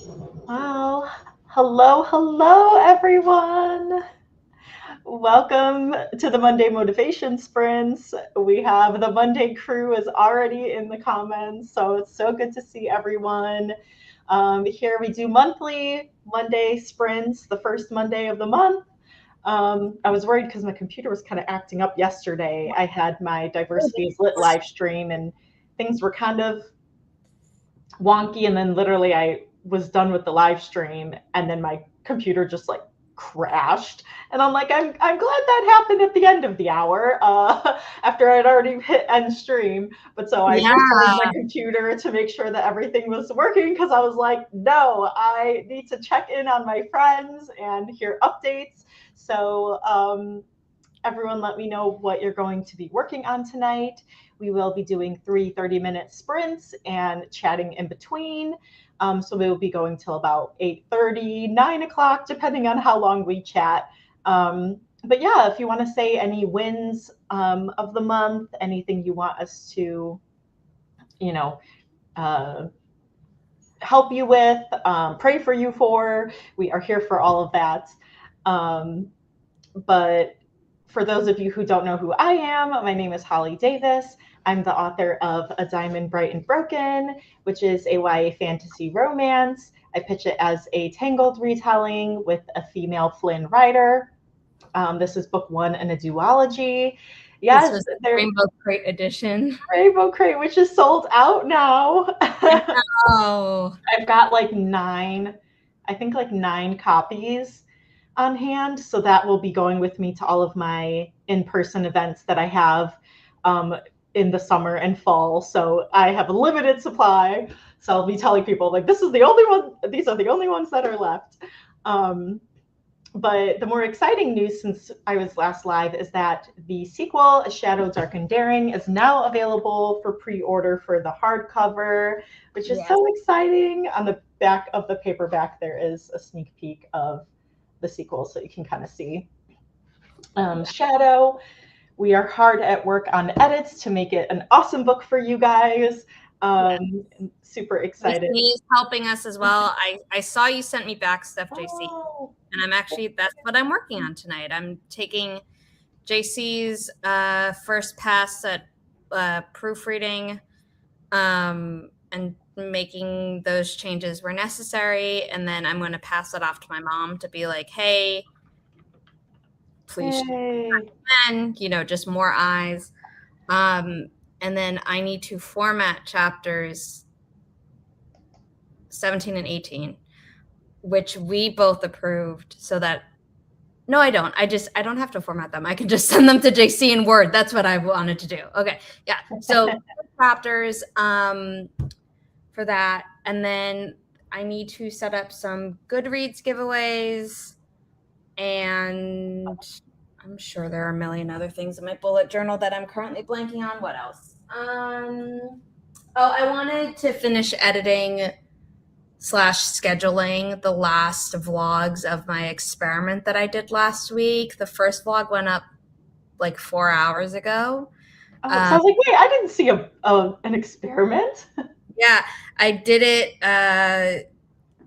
Wow. Hello, everyone. Welcome to the Monday Motivation Sprints. We have the Monday crew is already in the comments, so it's so good to see everyone. Here we do monthly Monday sprints, the first Monday of the month. I was worried because my computer was kind of acting up yesterday. I had my Diversity is Lit live stream and things were kind of wonky, and then literally I was done with the live stream and then my computer just like crashed, and I'm like, I'm glad that happened at the end of the hour, after I'd already hit end stream. But so I Yeah. restarted my computer to make sure that everything was working, because I was like, no, I need to check in on my friends and hear updates. So everyone, let me know what you're going to be working on tonight. We will be doing 30-minute sprints and chatting in between. So we will be going till about 8:30, 9 o'clock, depending on how long we chat. But yeah, if you want to say any wins of the month, anything you want us to, you know, uh, help you with, pray for you for, we are here for all of that. But for those of you who don't know who I am, my name is Holly Davis. I'm the author of A Diamond Bright and Broken, which is a YA fantasy romance. I pitch it as a tangled retelling with a female Flynn writer. This is book one in a duology. This Yes, was there, Rainbow Crate edition. Rainbow Crate, which is sold out now. Oh, I've got like nine, I think like nine copies on hand. So that will be going with me to all of my in-person events that I have in the summer and fall. So I have a limited supply. So I'll be telling people like, this is the only one, these are the only ones that are left. Um, but the more exciting news since I was last live is that the sequel, A Shadow Dark and Daring, is now available for pre-order for the hardcover, which is yes. so exciting. On the back of the paperback, there is a sneak peek of the sequel, so you can kind of see Shadow. We are hard at work on edits to make it an awesome book for you guys. Yeah. Super excited. JC is helping us as well. I saw you sent me back stuff, JC, Oh, and that's what I'm working on tonight. I'm taking JC's first pass at proofreading and making those changes where necessary, and then I'm going to pass it off to my mom to be like, hey, please, and just more eyes. And then I need to format chapters 17 and 18, which we both approved, so that no, I don't. I don't have to format them. I can just send them to JC in Word. That's what I wanted to do. Okay. Yeah. So chapters for that. And then I need to set up some Goodreads giveaways, and I'm sure there are a million other things in my bullet journal that I'm currently blanking on. What else? I wanted to finish editing / scheduling the last vlogs of my experiment that I did last week. The first vlog went up like 4 hours ago. so I was like, wait, I didn't see an experiment. Yeah, I did it.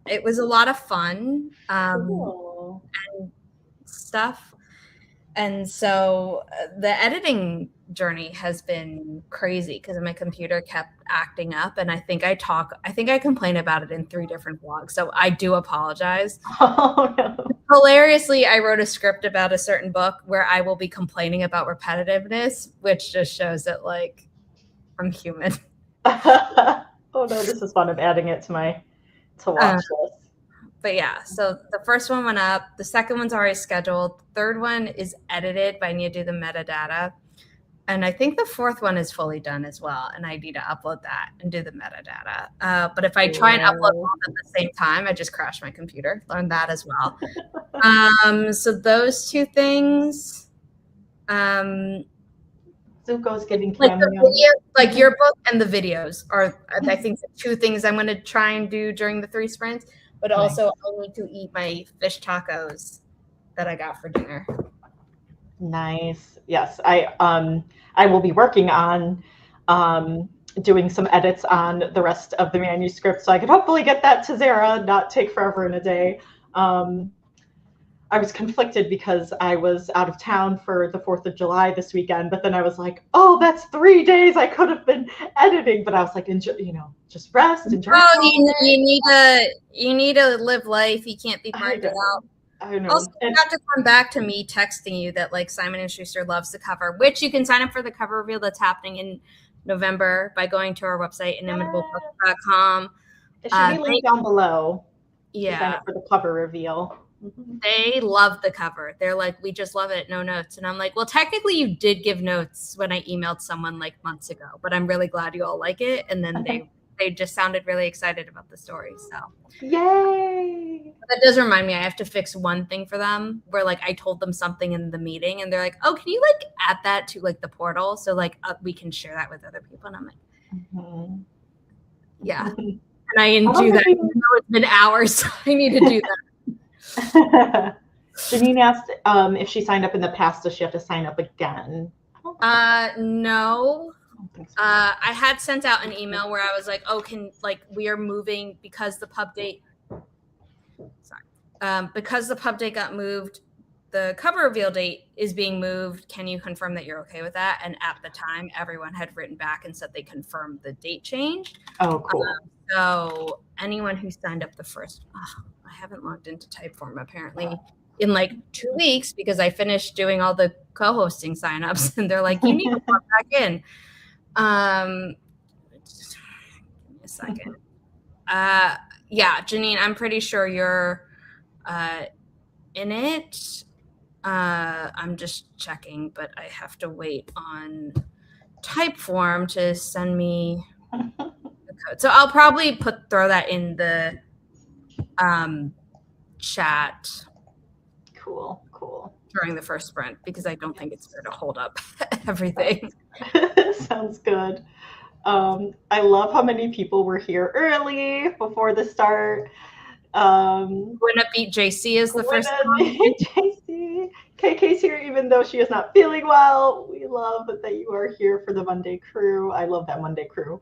It was a lot of fun Cool. and stuff. And so the editing journey has been crazy because my computer kept acting up, and I think I complain about it in 3 different vlogs. So I do apologize. Oh no. Hilariously, I wrote a script about a certain book where I will be complaining about repetitiveness, which just shows that like I'm human. Oh no, this is fun. I'm adding it to my watch list. But yeah, so the first one went up. The second one's already scheduled. The third one is edited, but I need to do the metadata. And I think the fourth one is fully done as well. And I need to upload that and do the metadata. But if I try and upload both at the same time, I just crash my computer. Learned that as well. So those two things. Zuko's giving Like cameo. the video, like your book and the videos are, I think, the 2 things I'm going to try and do during the 3 sprints. But also, I need to eat my fish tacos that I got for dinner. Nice. Yes, I will be working on doing some edits on the rest of the manuscript so I could hopefully get that to Zara, not take forever in a day. I was conflicted because I was out of town for the 4th of July this weekend, but then I was like, oh, that's 3 days I could have been editing. But I was like, enjoy, just rest, enjoy. You need to live life. You can't be burnt out. I know. Also, you have to come back to me texting you that like Simon & Schuster loves the cover, which you can sign up for the cover reveal that's happening in November by going to our website, inimitable.com. It should be linked down below. Yeah. To sign up for the cover reveal. They love the cover. They're like, we just love it. No notes. And I'm like, well, technically you did give notes when I emailed someone like months ago, but I'm really glad you all like it. And then they just sounded really excited about the story. So yay. That does remind me, I have to fix one thing for them where like I told them something in the meeting and they're like, oh, can you like add that to like the portal? So like we can share that with other people. And I'm like, yeah. And I didn't do that. Even though it's been hours. So I need to do that. Janine asked if she signed up in the past. Does she have to sign up again? No. I had sent out an email where I was like, oh, we are moving because the pub date. Sorry. Because the pub date got moved, the cover reveal date is being moved. Can you confirm that you're okay with that? And at the time, everyone had written back and said they confirmed the date change. Oh, cool. So anyone who signed up the first, I haven't logged into Typeform apparently in like 2 weeks because I finished doing all the co-hosting signups and they're like, you need to log back in. Just give me a second. Yeah, Janine, I'm pretty sure you're in it. I'm just checking, but I have to wait on Typeform to send me the code. So I'll probably throw that in the chat. Cool. During the first sprint because I don't think it's fair to hold up everything. Sounds good. I love how many people were here early before the start. Gwenna beat JC is the first one. JC. KK's here even though she is not feeling well. We love that you are here for the Monday crew. I love that Monday crew.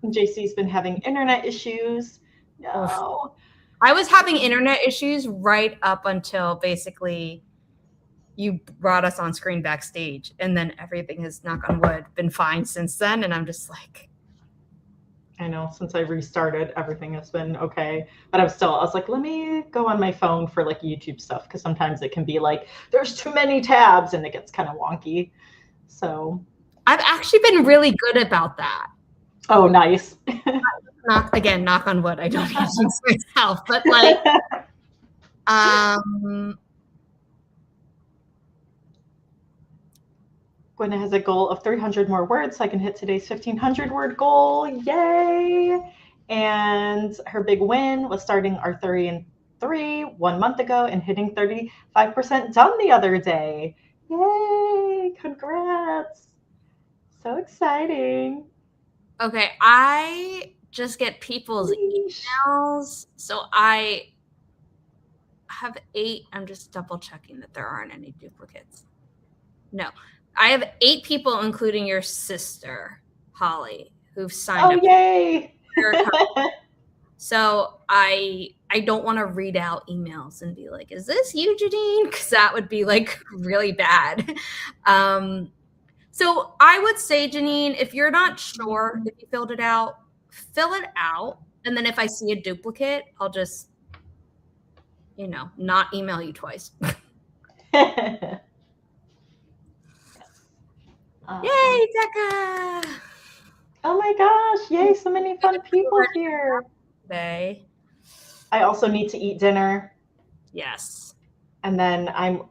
JC's been having internet issues. No. I was having internet issues right up until basically you brought us on screen backstage. And then everything has, knock on wood, been fine since then. And I'm just like. I know, since I restarted, everything has been okay. But I was like, let me go on my phone for like YouTube stuff. Because sometimes it can be like, there's too many tabs and it gets kind of wonky. So. I've actually been really good about that. Oh, nice. Knock on wood. I don't use myself, but like, Gwenna has a goal of 300 more words, so I can hit today's 1,500 word goal. Yay! And her big win was starting our 30 and 3 1 month ago and hitting 35% done the other day. Yay! Congrats! So exciting. Okay, I just get people's emails. So I have 8. I'm just double checking that there aren't any duplicates. No, I have 8 people, including your sister, Holly, who've signed up. Oh, yay! So I don't want to read out emails and be like, is this you, Janine? Because that would be like really bad. So I would say, Janine, if you're not sure if you filled it out, fill it out. And then if I see a duplicate, I'll just, not email you twice. Yay, Becca! Oh my gosh, yay, so many fun people here. Today. I also need to eat dinner. Yes. And then I'm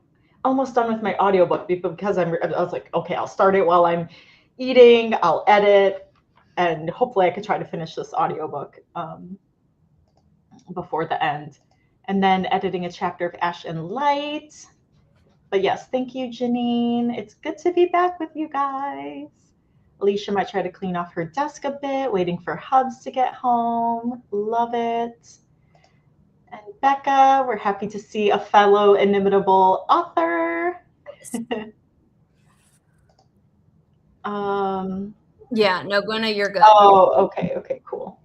almost done with my audiobook because I was like, okay, I'll start it while I'm eating, I'll edit, and hopefully I could try to finish this audiobook before the end. And then editing a chapter of Ash and Light. But yes, thank you, Janine. It's good to be back with you guys. Alicia might try to clean off her desk a bit, waiting for Hubs to get home. Love it. And Becca, we're happy to see a fellow Inimitable author. Yeah, no, Gwenna, you're good. Oh, okay, cool.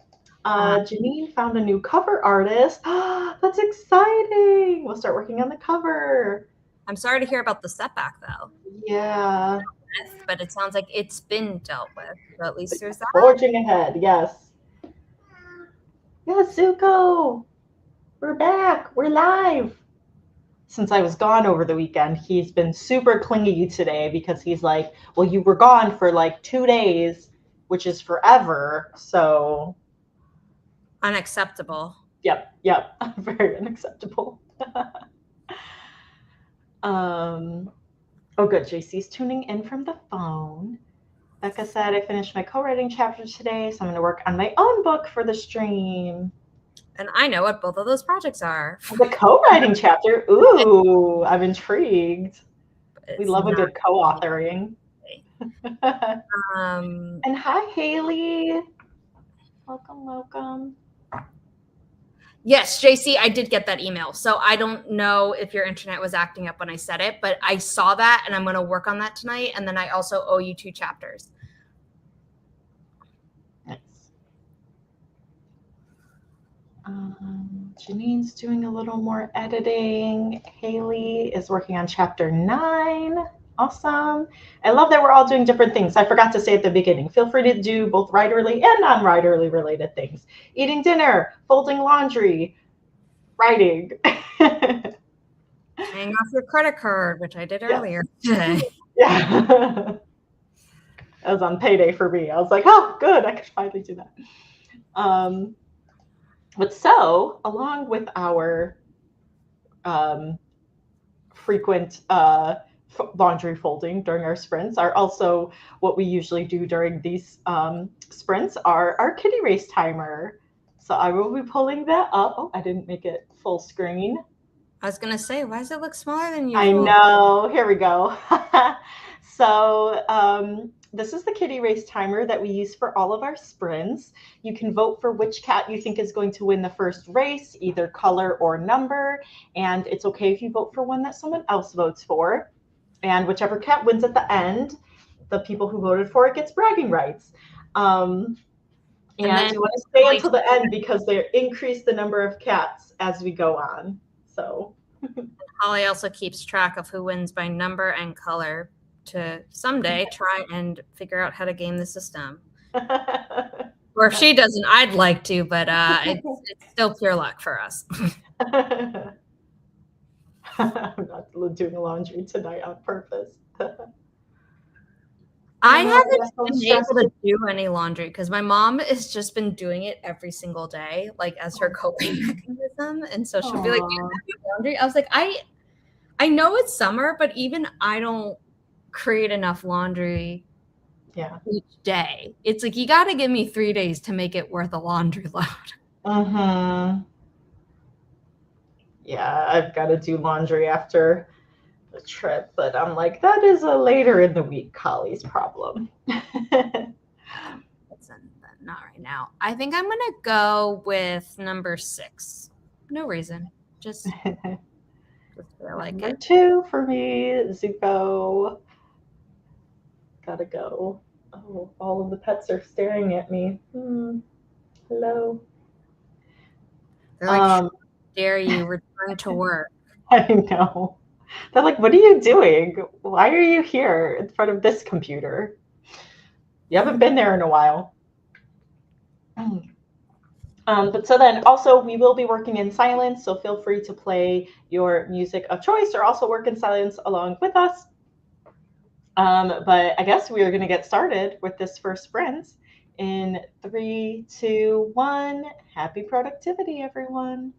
Janine found a new cover artist. That's exciting. We'll start working on the cover. I'm sorry to hear about the setback, though. Yeah. But it sounds like it's been dealt with. So at least there's that. Forging ahead, yes. Yes, Zuko. We're back. We're live. Since I was gone over the weekend, he's been super clingy today because he's like, well, you were gone for like 2 days, which is forever. So unacceptable. Yep. Very unacceptable. Oh, good. JC's tuning in from the phone. Becca said, I finished my co-writing chapter today, so I'm going to work on my own book for the stream. And I know what both of those projects are. The co-writing chapter? Ooh, I'm intrigued. We love a good co-authoring. And hi, Haley. Welcome. Yes, JC, I did get that email. So I don't know if your internet was acting up when I said it, but I saw that and I'm going to work on that tonight. And then I also owe you 2 chapters. Nice. Janine's doing a little more editing. Haley is working on chapter 9. Awesome. I love that we're all doing different things. I forgot to say at the beginning, feel free to do both writerly and non-writerly related things. Eating dinner, folding laundry, writing. Paying off your credit card, which I did earlier today. Yeah. That was on payday for me. I was like, oh, good. I could finally do that. But so, along with our frequent laundry folding during our sprints are also what we usually do during these sprints are our kitty race timer. So I will be pulling that up. Oh, I didn't make it full screen. I was going to say, why does it look smaller than usual? I know. Here we go. So this is the kitty race timer that we use for all of our sprints. You can vote for which cat you think is going to win the first race, either color or number. And it's okay if you vote for one that someone else votes for. And whichever cat wins at the end, the people who voted for it gets bragging rights. And you want to stay until the end because they increase the number of cats as we go on. So Holly also keeps track of who wins by number and color to someday try and figure out how to game the system. Or if she doesn't, I'd like to, but it's still pure luck for us. I'm not doing laundry tonight on purpose. I haven't been able to do any laundry because my mom has just been doing it every single day, like as her coping mechanism. And so she'll be like, do you do laundry? I was like, I know it's summer, but even I don't create enough laundry each day. It's like, you got to give me 3 days to make it worth a laundry load. Mm-hmm. Yeah, I've got to do laundry after the trip, but I'm like, that is a later in the week Holly's problem. Not right now. I think I'm going to go with number 6. No reason. Just feel like number 2 for me, Zuko. Gotta go. Oh, all of the pets are staring at me. Hello. They're like, how dare you return to work? I know. They're like, what are you doing? Why are you here in front of this computer? You haven't been there in a while. But so then also we will be working in silence, so feel free to play your music of choice or also work in silence along with us. But I guess we are going to get started with this first sprint in 3, 2, 1. Happy productivity, everyone.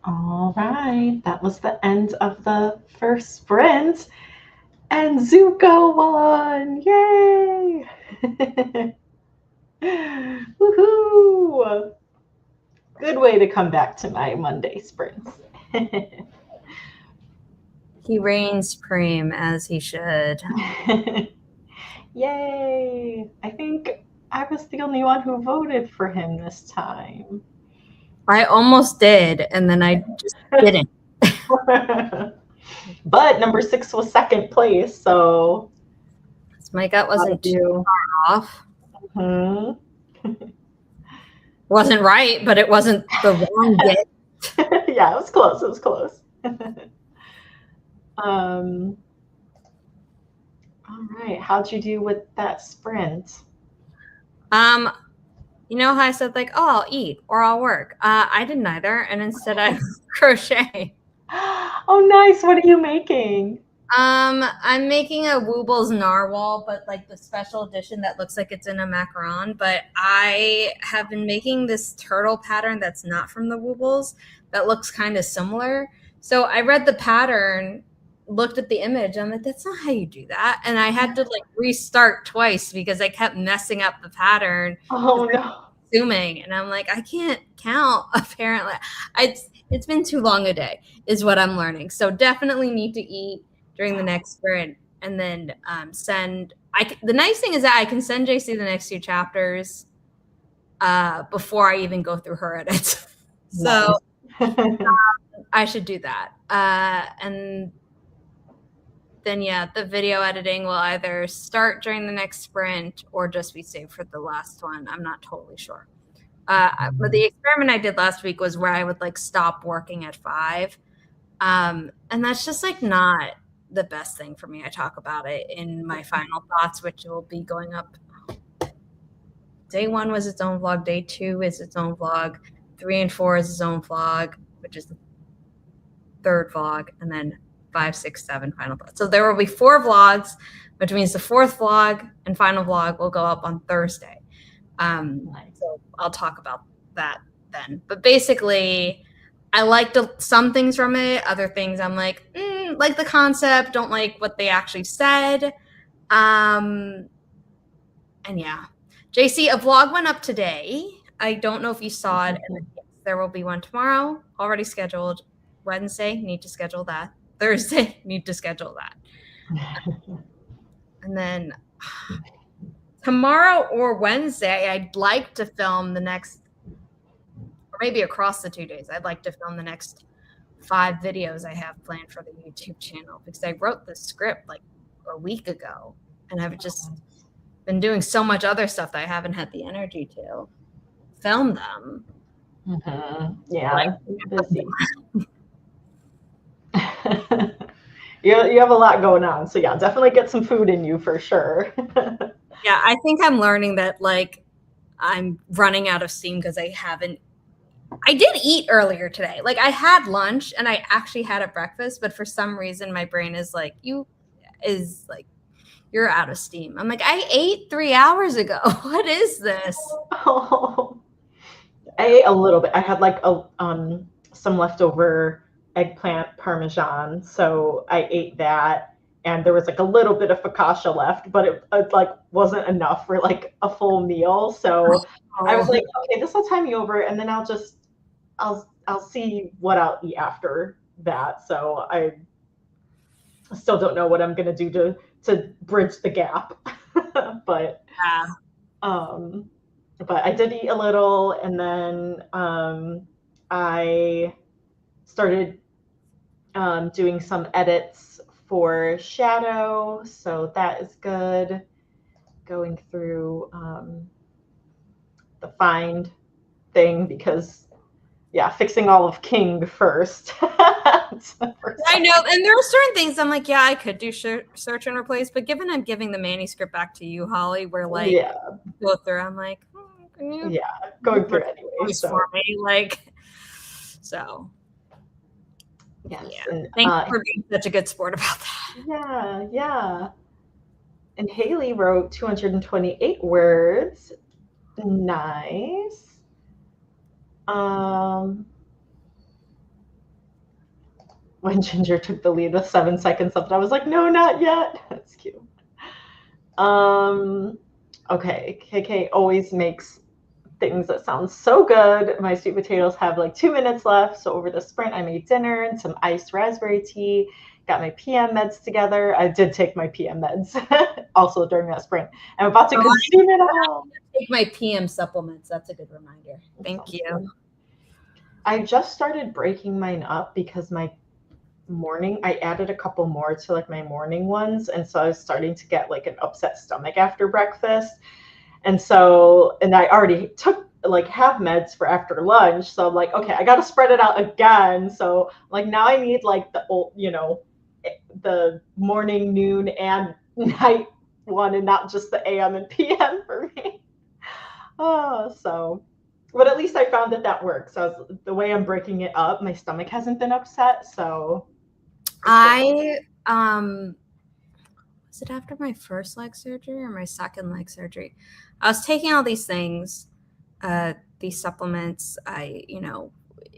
All right, that was the end of the first sprint, and Zuko won! Yay! Woohoo! Good way to come back to my Monday sprints. He reigns supreme as he should. Yay! I think I was the only one who voted for him this time. I almost did, and then I just didn't. But number 6 was second place, so My gut wasn't too far off. Mm-hmm. Wasn't right, but it wasn't the wrong get. Yeah, it was close. It was close. All right. How'd you do with that sprint? You know how I said like, oh, I'll eat or I'll work. I did neither, and instead I crochet. Oh, nice. What are you making? I'm making a Woobles narwhal, but like the special edition that looks like it's in a macaron. But I have been making this turtle pattern that's not from the Woobles that looks kind of similar. So I read the pattern, looked at the image. I'm like, that's not how you do that. And I had to like restart twice because I kept messing up the pattern. Oh, no. Zooming, and I'm like, I can't count. Apparently, it's been too long a day, is what I'm learning. So definitely need to eat during the next sprint, and then send. The nice thing is that I can send JC the next 2 chapters before I even go through her edits. So I should do that, and then yeah, the video editing will either start during the next sprint or just be saved for the last one. I'm not totally sure. But the experiment I did last week was where I would like stop working at 5. And that's just like not the best thing for me. I talk about it in my final thoughts, which will be going up. Day 1 was its own vlog. Day 2 is its own vlog. 3 and 4 is its own vlog, which is the 3rd vlog. And then 5, 6, 7 final vlog. So there will be 4 vlogs, which means the 4th vlog and final vlog will go up on Thursday. So I'll talk about that then. But basically, I liked some things from it. Other things I'm like the concept, don't like what they actually said. And yeah. JC, a vlog went up today. I don't know if you saw it. And yes, there will be one tomorrow, already scheduled. Wednesday, need to schedule that. Thursday, need to schedule that. And then tomorrow or Wednesday, I'd like to film the next, or maybe across the 2 days, I'd like to film the next 5 videos I have planned for the YouTube channel, because I wrote the script like a week ago, and I've just been doing so much other stuff that I haven't had the energy to film them. Mm-hmm. Yeah, busy. You have a lot going on, so yeah, definitely get some food in you for sure. Yeah, I think I'm learning that like I'm running out of steam because I did eat earlier today. Like I had lunch and I actually had a breakfast, but for some reason my brain is like, you're out of steam. I'm like, I ate 3 hours ago. What is this? Oh, I ate a little bit. I had like some leftover eggplant parmesan, so I ate that, and there was like a little bit of focaccia left, but it like wasn't enough for like a full meal. So I was like, okay, this will time me over, and then I'll see what I'll eat after that. So I still don't know what I'm gonna do to bridge the gap, but I did eat a little, and then I started doing some edits for Shadow, so that is good. Going through the find thing, because yeah, fixing all of King first. I know, and there are certain things I'm like, yeah, I could do search and replace, but given I'm giving the manuscript back to you, Holly, we're like go through. I'm like, going through anyway. So. For me, like, so. Yes. Yeah. Thanks for being such a good sport about that. Yeah. And Haley wrote 228 words. Nice. when Ginger took the lead with 7 seconds left. I was like, no, not yet. That's cute. Okay, KK always makes things that sound so good. My sweet potatoes have like 2 minutes left. So over the sprint, I made dinner and some iced raspberry tea. Got my PM meds together. I did take my PM meds also during that sprint. I'm about to consume it all. Take my PM supplements. That's a good reminder. Thank you. Good. I just started breaking mine up because my morning, I added a couple more to like my morning ones. And so I was starting to get like an upset stomach after breakfast. And so, and I already took like have meds for after lunch. So I'm like, okay, I got to spread it out again. So like now I need like the old, the morning, noon, and night one, and not just the AM and PM for me. But at least I found that works. So the way I'm breaking it up, my stomach hasn't been upset. So was it after my first leg surgery or my second leg surgery? I was taking all these things, these supplements,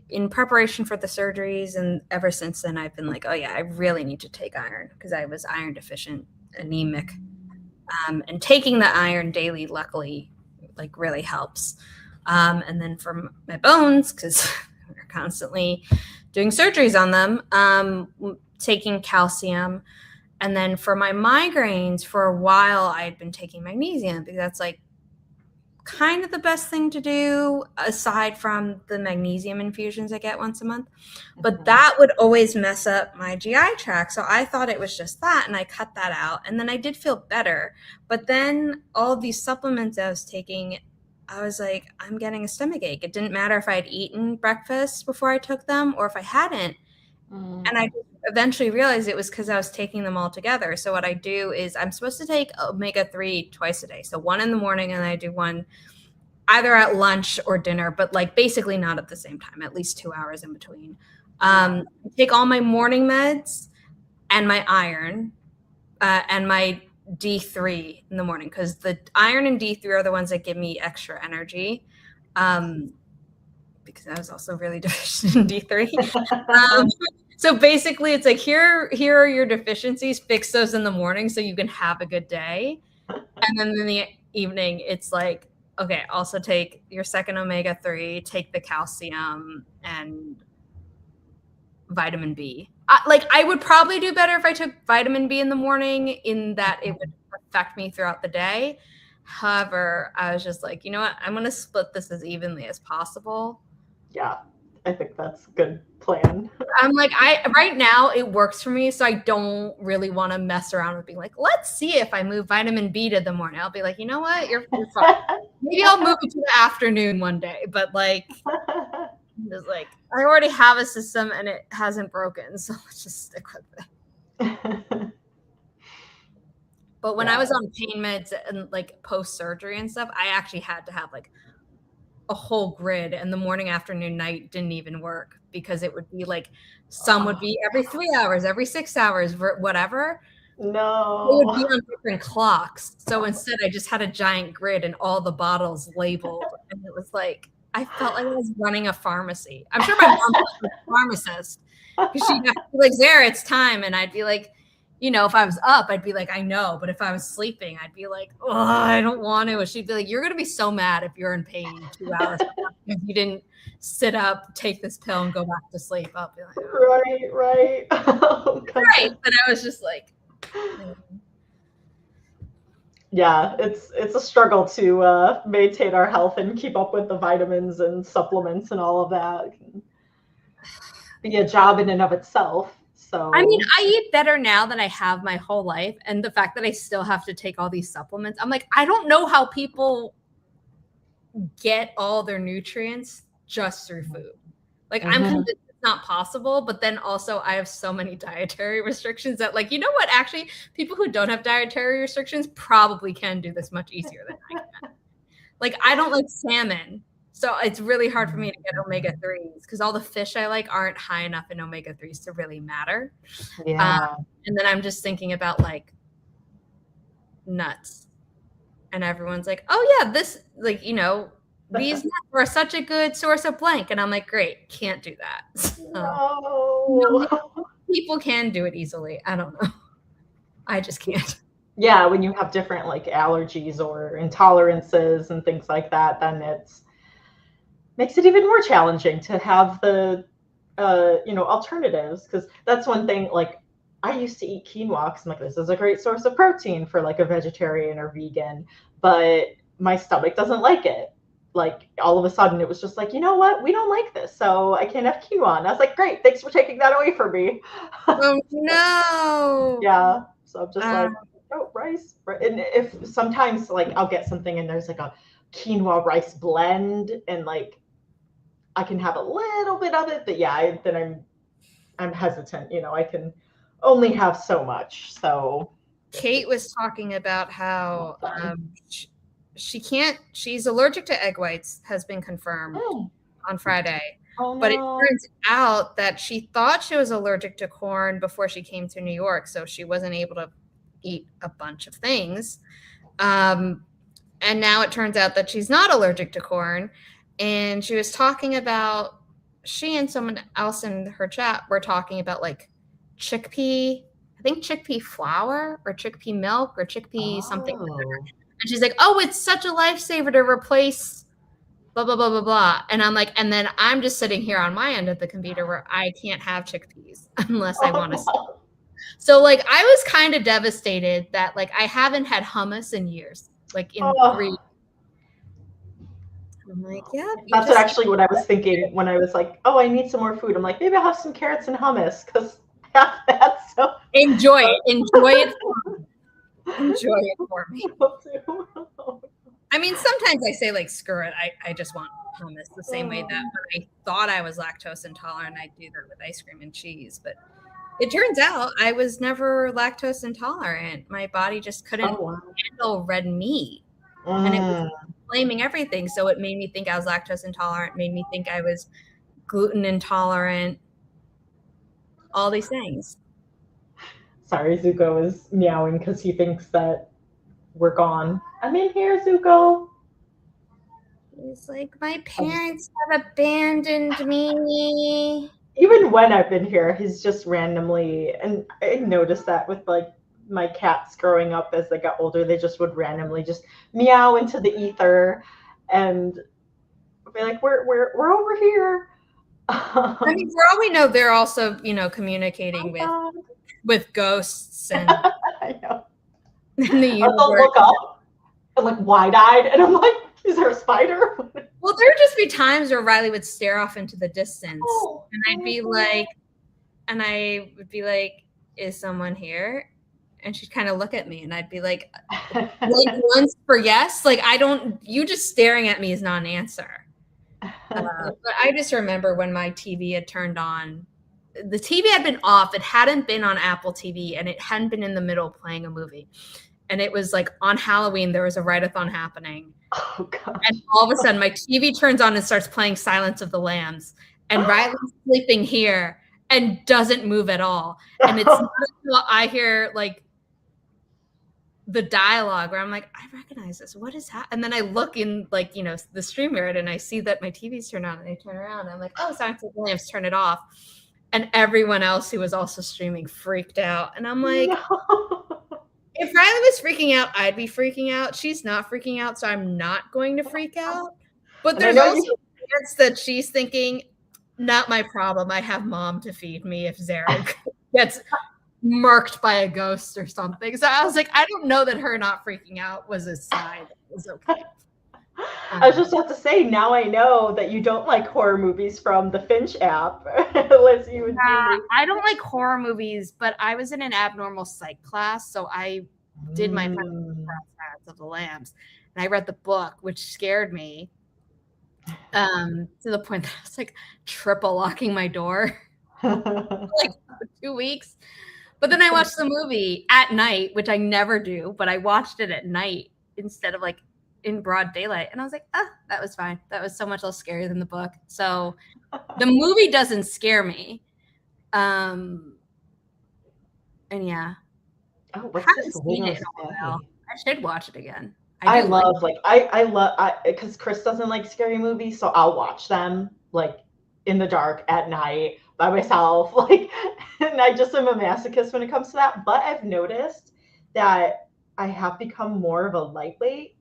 in preparation for the surgeries. And ever since then, I've been like, oh yeah, I really need to take iron because I was iron deficient, anemic. And taking the iron daily, luckily, like really helps. And then for my bones, because we're constantly doing surgeries on them, taking calcium. And then for my migraines, for a while, I had been taking magnesium because that's like kind of the best thing to do aside from the magnesium infusions I get once a month. But that would always mess up my GI tract. So I thought it was just that, and I cut that out. And then I did feel better. But then all of these supplements I was taking, I was like, I'm getting a stomach ache. It didn't matter if I had eaten breakfast before I took them or if I hadn't. And I eventually realized it was because I was taking them all together. So what I do is I'm supposed to take omega-3 twice a day. So one in the morning, and I do one either at lunch or dinner, but like basically not at the same time, at least 2 hours in between. I take all my morning meds and my iron and my D3 in the morning, because the iron and D3 are the ones that give me extra energy. Because I was also really deficient in D3. So basically it's like, here are your deficiencies, fix those in the morning so you can have a good day. And then in the evening, it's like, okay, also take your second omega-3, take the calcium and vitamin B. I would probably do better if I took vitamin B in the morning, in that it would affect me throughout the day. However, I was just like, you know what? I'm going to split this as evenly as possible. Yeah, I think that's a good plan. I'm like, right now it works for me. So I don't really want to mess around with being like, let's see if I move vitamin B to the morning. I'll be like, you know what? You're fine. Maybe I'll move it to the afternoon one day. But like, just like, I already have a system and it hasn't broken. So let's just stick with it. But when I was on pain meds and like post-surgery and stuff, I actually had to have like a whole grid, and the morning, afternoon, night didn't even work, because it would be like, some would be every 3 hours, every 6 hours, whatever. No. It would be on different clocks. So instead I just had a giant grid and all the bottles labeled. And it was like, I felt like I was running a pharmacy. I'm sure my mom was a pharmacist, because she'd be like, Zara, it's time. And I'd be like, if I was up, I'd be like, I know. But if I was sleeping, I'd be like, oh, I don't want to. And she'd be like, you're going to be so mad if you're in pain 2 hours if you didn't sit up, take this pill, and go back to sleep. I'll be like, oh. Right. Oh, right. But I was just like, yeah, it's a struggle to maintain our health and keep up with the vitamins and supplements and all of that. It can be a job in and of itself. So I mean, I eat better now than I have my whole life. And the fact that I still have to take all these supplements, I'm like, I don't know how people get all their nutrients just through food. Like, I'm convinced it's not possible. But then also I have so many dietary restrictions that, like, you know what? Actually, people who don't have dietary restrictions probably can do this much easier than I can. Like, I don't like salmon. So it's really hard for me to get omega-3s, because all the fish I like aren't high enough in omega-3s to really matter. Yeah. And then I'm just thinking about like nuts, and everyone's like, oh yeah, this, like, these nuts are such a good source of blank. And I'm like, great, can't do that. So, no. people can do it easily. I don't know. I just can't. Yeah, when you have different like allergies or intolerances and things like that, then it's makes it even more challenging to have the alternatives, because that's one thing. Like, I used to eat quinoa because I'm like, this is a great source of protein for like a vegetarian or vegan, but my stomach doesn't like it. Like, all of a sudden it was just like, you know what, we don't like this, so I can't have quinoa. And I was like, great, thanks for taking that away from me. Oh no. Yeah, so I'm just like, oh, rice. And if sometimes like I'll get something and there's like a quinoa rice blend, and like I can have a little bit of it, but yeah, then I'm hesitant. I can only have so much. So Kate was talking about how she's allergic to egg whites, has been confirmed on Friday. Oh, no. But it turns out that she thought she was allergic to corn before she came to New York, so she wasn't able to eat a bunch of things. And now it turns out that she's not allergic to corn. And she was talking about, she and someone else in her chat were talking about like chickpea, I think chickpea flour or chickpea milk or chickpea something. And she's like, oh, it's such a lifesaver to replace blah, blah, blah, blah, blah. And I'm like, and then I'm just sitting here on my end of the computer where I can't have chickpeas unless I want to. So like, I was kind of devastated that like I haven't had hummus in years, like in 3. I'm like, yeah. That's actually what I was thinking when I was like, oh, I need some more food. I'm like, maybe I'll have some carrots and hummus, because that's so. Enjoy it. Enjoy it. Enjoy it for me. I mean, sometimes I say like, screw it. I just want hummus, the same way that when I thought I was lactose intolerant, I do that with ice cream and cheese. But it turns out I was never lactose intolerant. My body just couldn't handle red meat. And it was blaming everything. So it made me think I was lactose intolerant, made me think I was gluten intolerant, all these things. Sorry, Zuko is meowing because he thinks that we're gone. I'm in here, Zuko. He's like, my parents have abandoned me. Even when I've been here, he's just randomly, and I noticed that with like my cats growing up as they got older, they just would randomly just meow into the ether and be like, we're over here. I mean, for all we know, they're also, communicating with ghosts and I know. in the universe. I'll look up and like wide-eyed, and I'm like, is there a spider? Well, there would just be times where Riley would stare off into the distance, and I would be like, is someone here? And she'd kind of look at me, and I'd be like once for yes, like you just staring at me is not an answer. But I just remember when my TV had turned on, the TV had been off. It hadn't been on Apple TV, and it hadn't been in the middle playing a movie. And it was like on Halloween, there was a write-a-thon happening. Oh, gosh. And all of a sudden, my TV turns on and starts playing Silence of the Lambs. And Riley's sleeping here and doesn't move at all. And it's not until I hear like the dialogue where I'm like, I recognize this. What is happening? And then I look in like, the stream yard, and I see that my TV's turned on, and I turn around and I'm like, oh, Silence of the Lambs, turn it off. And everyone else who was also streaming freaked out. And I'm like, if Riley was freaking out, I'd be freaking out. She's not freaking out, so I'm not going to freak out. But there's also a chance that she's thinking, not my problem. I have mom to feed me if Zara gets murked by a ghost or something. So I was like, I don't know that her not freaking out was a sign. It was okay. I was just about to say, now I know that you don't like horror movies from the Finch app. I don't like horror movies, but I was in an abnormal psych class, so I did my Silence of the Lambs, and I read the book, which scared me to the point that I was like triple locking my door like for 2 weeks. But then I watched the movie at night, which I never do, but I watched it at night instead of like in broad daylight, and I was like, that was fine. That was so much less scary than the book. So the movie doesn't scare me. And yeah. Oh, what's this? I should watch it again. I love because Chris doesn't like scary movies, so I'll watch them like in the dark at night by myself. Like, and I just am a masochist when it comes to that. But I've noticed that I have become more of a lightweight.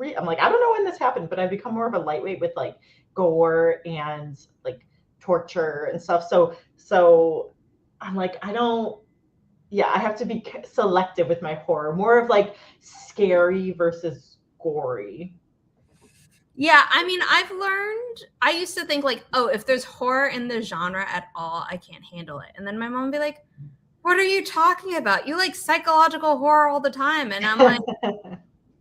I'm like, I don't know when this happened, but I've become more of a lightweight with like gore and like torture and stuff. So I'm like, I don't. Yeah, I have to be selective with my horror. More of like scary versus gory. Yeah, I mean, I've learned, I used to think like, oh, if there's horror in the genre at all, I can't handle it. And then my mom would be like, what are you talking about? You like psychological horror all the time. And I'm like,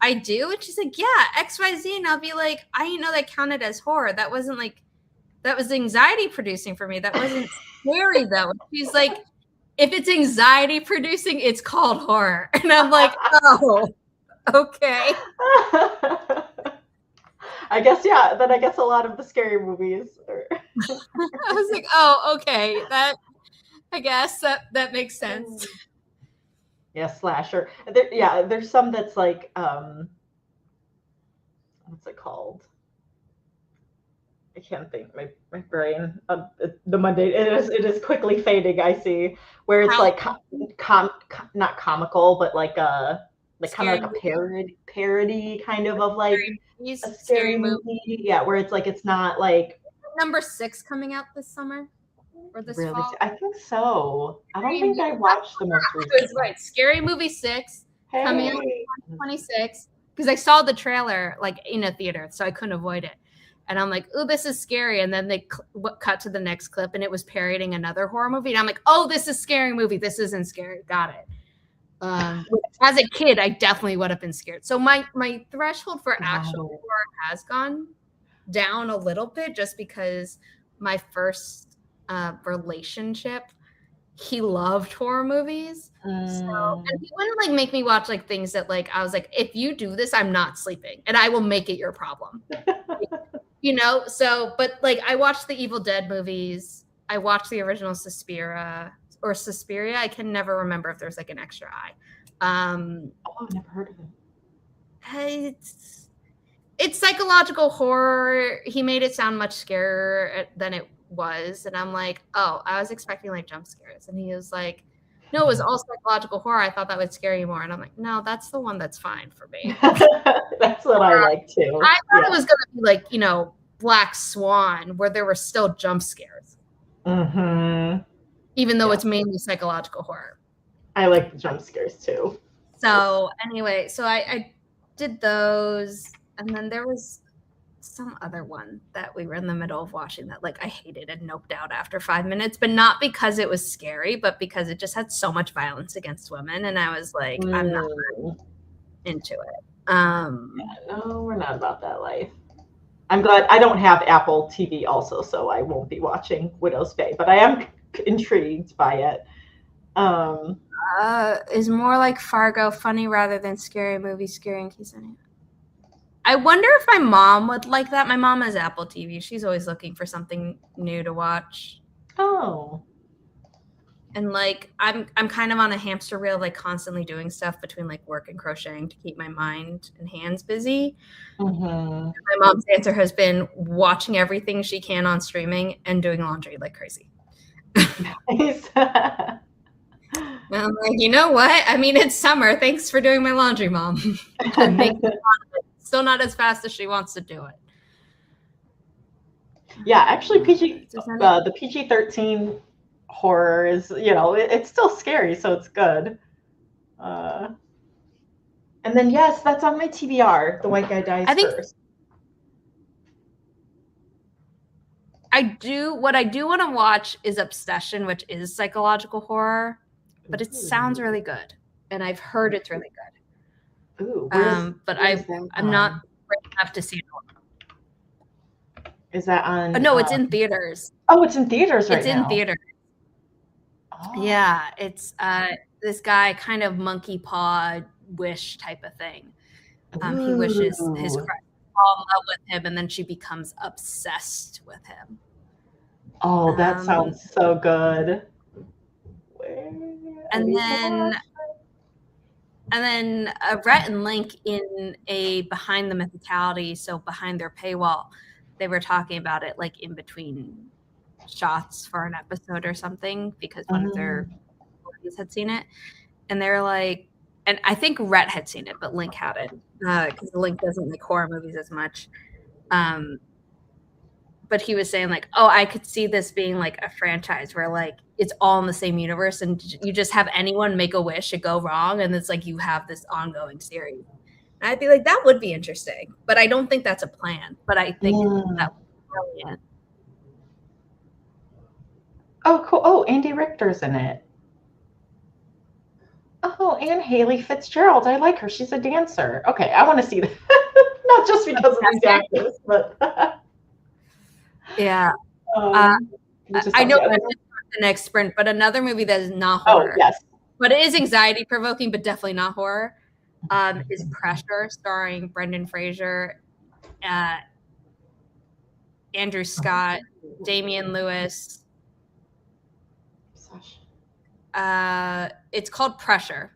I do? And she's like, yeah, XYZ. And I'll be like, I didn't know that counted as horror. That wasn't like, that was anxiety producing for me. That wasn't scary though. She's like, if it's anxiety producing, it's called horror. And I'm like, oh, okay. I guess, yeah. Then I guess a lot of the scary movies are. I was like, oh, okay. I guess that makes sense. Yeah, slasher. There's some that's like, what's it called? I can't think. My brain. The Monday. It is quickly fading. I see where it's like not comical, but like kind of like a parody kind of like a scary movie. Yeah, where it's like it's not like number 6 coming out this summer or this fall. I think so. I don't think I watched the most recent. It was right. Scary Movie 6 coming out in 2026 because I saw the trailer like in a theater, so I couldn't avoid it. And I'm like, oh, this is scary. And then they cut to the next clip, and it was parodying another horror movie. And I'm like, oh, this is scary movie. This isn't scary. Got it. As a kid, I definitely would have been scared. So my threshold for actual horror has gone down a little bit just because my first relationship, he loved horror movies. So, and he wouldn't like make me watch like things that like I was like, if you do this, I'm not sleeping and I will make it your problem. You know, so but like I watched the Evil Dead movies. I watched the original Suspiria. I can never remember if there's like an extra I. I've never heard of it. It's psychological horror. He made it sound much scarier than it was, and I'm like, oh, I was expecting like jump scares, and he was like, no, it was all psychological horror. I thought that would scare you more, and I'm like, no, that's the one that's fine for me. That's what I like too. I thought it was gonna be like, you know, Black Swan, where there were still jump scares. Mm-hmm. Even though it's mainly psychological horror. I like the jump scares too. So anyway, so I did those, and then there was some other one that we were in the middle of watching that like I hated and noped out after 5 minutes, but not because it was scary, but because it just had so much violence against women, and I was like, I'm not into it. No, we're not about that life. I'm glad I don't have Apple TV also, so I won't be watching Widow's Bay, but I am intrigued by it. Is more like Fargo, funny rather than scary movie, scary in case any. I wonder if my mom would like that. My mom has Apple TV. She's always looking for something new to watch. Oh. And like I'm kind of on a hamster wheel, like constantly doing stuff between like work and crocheting to keep my mind and hands busy. Mm-hmm. My mom's answer has been watching everything she can on streaming and doing laundry like crazy. Nice. I'm like, you know what? I mean, it's summer. Thanks for doing my laundry, Mom. Still not as fast as she wants to do it. Yeah, actually, the PG-13 horror is, you know, it's still scary, so it's good. And then yes, that's on my TBR. The White Guy Dies First. What I do want to watch is Obsession, which is psychological horror, but it sounds really good, and I've heard it's really good. Ooh, but I'm not ready enough to see it. Is that on? No, it's in theaters. Oh, it's in theaters right now. It's in theaters. Oh. Yeah, it's this guy kind of monkey paw wish type of thing. He wishes his crush fall in love with him, and then she becomes obsessed with him. Oh, that sounds so good. And then Rhett and Link in a Behind the Mythicality, so behind their paywall, they were talking about it like in between shots for an episode or something because one of their employees had seen it. And they're like, and I think Rhett had seen it, but Link hadn't, because Link doesn't like horror movies as much. But he was saying like, oh, I could see this being like a franchise where like it's all in the same universe and you just have anyone make a wish and go wrong. And it's like you have this ongoing series. And I'd be like, that would be interesting. But I don't think that's a plan. But I think that would be brilliant. Oh, cool. Oh, Andy Richter's in it. Oh, and Haley Fitzgerald. I like her. She's a dancer. Okay, I want to see that. Not just because of these actors, but yeah. I know the next sprint, but another movie that is not horror. Oh, yes. But it is anxiety provoking, but definitely not horror. Is Pressure, starring Brendan Fraser, Andrew Scott, Damian Lewis. It's called Pressure.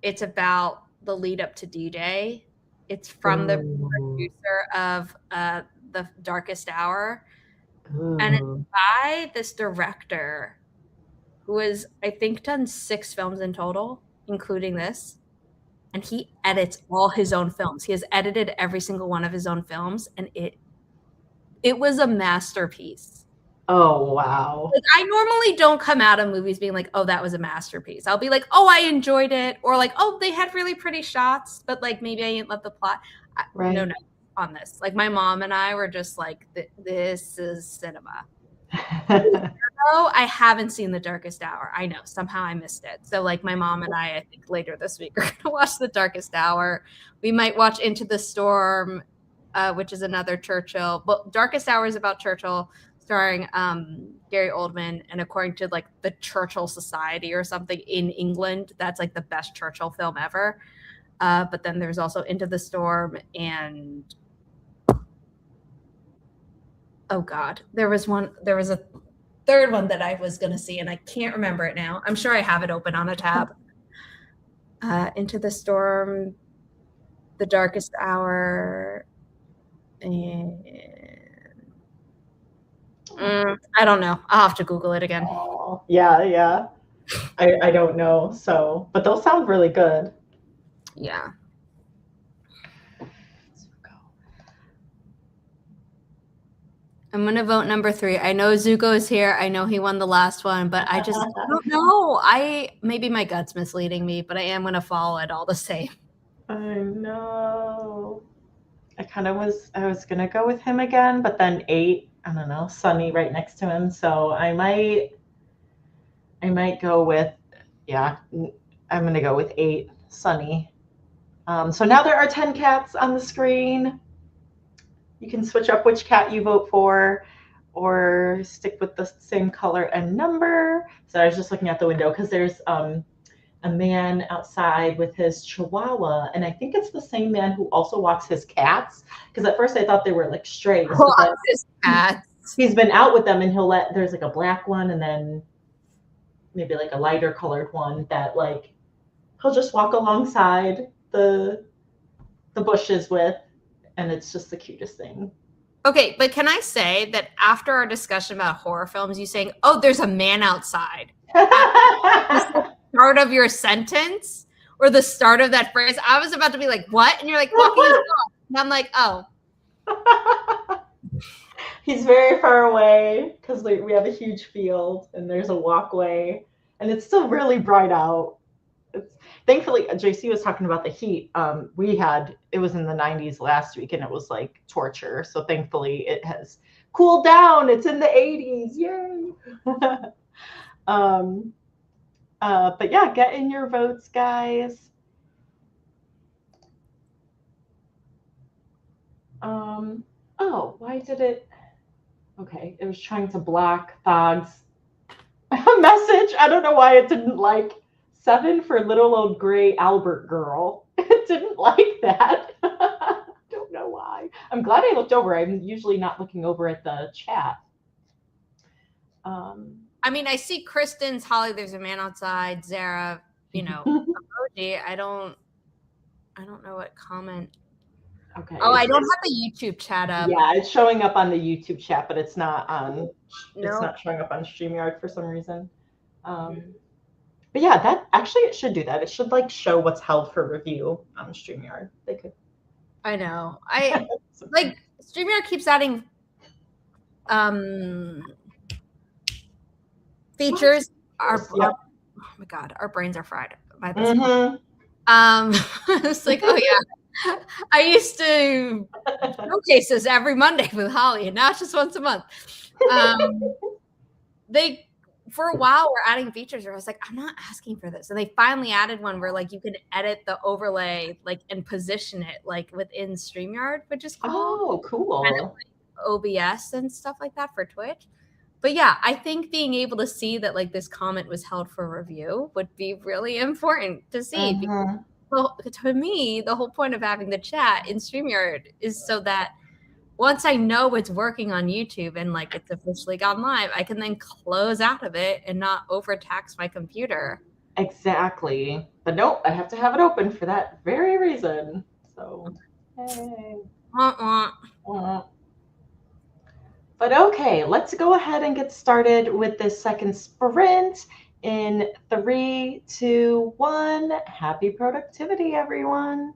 It's about the lead up to D-Day. It's from the producer of The Darkest Hour. And it's by this director who has, I think, done 6 films in total, including this. And he edits all his own films. He has edited every single one of his own films, and it was a masterpiece. Oh, wow. Like, I normally don't come out of movies being like, oh, that was a masterpiece. I'll be like, oh, I enjoyed it. Or like, oh, they had really pretty shots, but like maybe I didn't love the plot. Right. No, on this. Like my mom and I were just like, this is cinema. I haven't seen The Darkest Hour. I know, somehow I missed it. So like my mom and I think later this week are going to watch The Darkest Hour. We might watch Into the Storm, which is another Churchill. But Darkest Hour is about Churchill, starring Gary Oldman. And according to like the Churchill Society or something in England, that's like the best Churchill film ever. But then there's also Into the Storm and oh God, there was a third one that I was going to see and I can't remember it now. I'm sure I have it open on a tab. Into the Storm, The Darkest Hour, and I don't know. I'll have to Google it again. Oh, yeah. I don't know. So, but those sound really good. Yeah. I'm going to vote number 3. I know Zuko is here. I know he won the last one, but I just don't know. Maybe my gut's misleading me, but I am going to follow it all the same. I know. I was going to go with him again, but then 8, I don't know, Sunny right next to him. So I might go with, I'm going to go with 8, Sunny. So now there are 10 cats on the screen. You can switch up which cat you vote for or stick with the same color and number. So I was just looking out the window because there's a man outside with his chihuahua. And I think it's the same man who also walks his cats. Because at first I thought they were like strays. His cats. He's been out with them and there's like a black one and then maybe like a lighter colored one that like he'll just walk alongside the bushes with. And it's just the cutest thing. Okay, but can I say that after our discussion about horror films, you saying, oh, there's a man outside. The start of your sentence or the start of that phrase, I was about to be like, what? And you're like, walking his dog. And I'm like, oh. He's very far away because we have a huge field and there's a walkway. And it's still really bright out. Thankfully, JC was talking about the heat. It was in the 90s last week and it was like torture. So thankfully it has cooled down. It's in the 80s. Yay. But yeah, get in your votes, guys. Oh, why did it? Okay, it was trying to block Thog's message. I don't know why it didn't like 7 for little old gray Albert girl. It didn't like that. Don't know why. I'm glad I looked over. I'm usually not looking over at the chat. I mean, I see Kristen's Holly, there's a man outside, Zara, emoji. I don't know what comment. Okay. Oh, I don't have the YouTube chat up. Yeah, it's showing up on the YouTube chat, but it's not on. It's No. not showing up on StreamYard for some reason. But yeah, that actually it should do that. It should like show what's held for review on StreamYard. They could. I know. I like StreamYard keeps adding features. Yep. Oh my god, our brains are fried by this point. Mm-hmm. It's like, oh yeah, I used to showcase this every Monday with Holly, and now it's just once a month. They for a while were adding features where I was like, I'm not asking for this, and they finally added one where like you can edit the overlay like and position it like within StreamYard, which is cool. Oh, cool. Kind of like OBS and stuff like that for Twitch. But yeah, I think being able to see that like this comment was held for review would be really important to see. Mm-hmm. Well, to me, the whole point of having the chat in StreamYard is so that once I know it's working on YouTube and like it's officially gone live, I can then close out of it and not overtax my computer. Exactly. But nope, I have to have it open for that very reason. So, hey. But okay, let's go ahead and get started with this second sprint in 3, 2, 1. Happy productivity, everyone.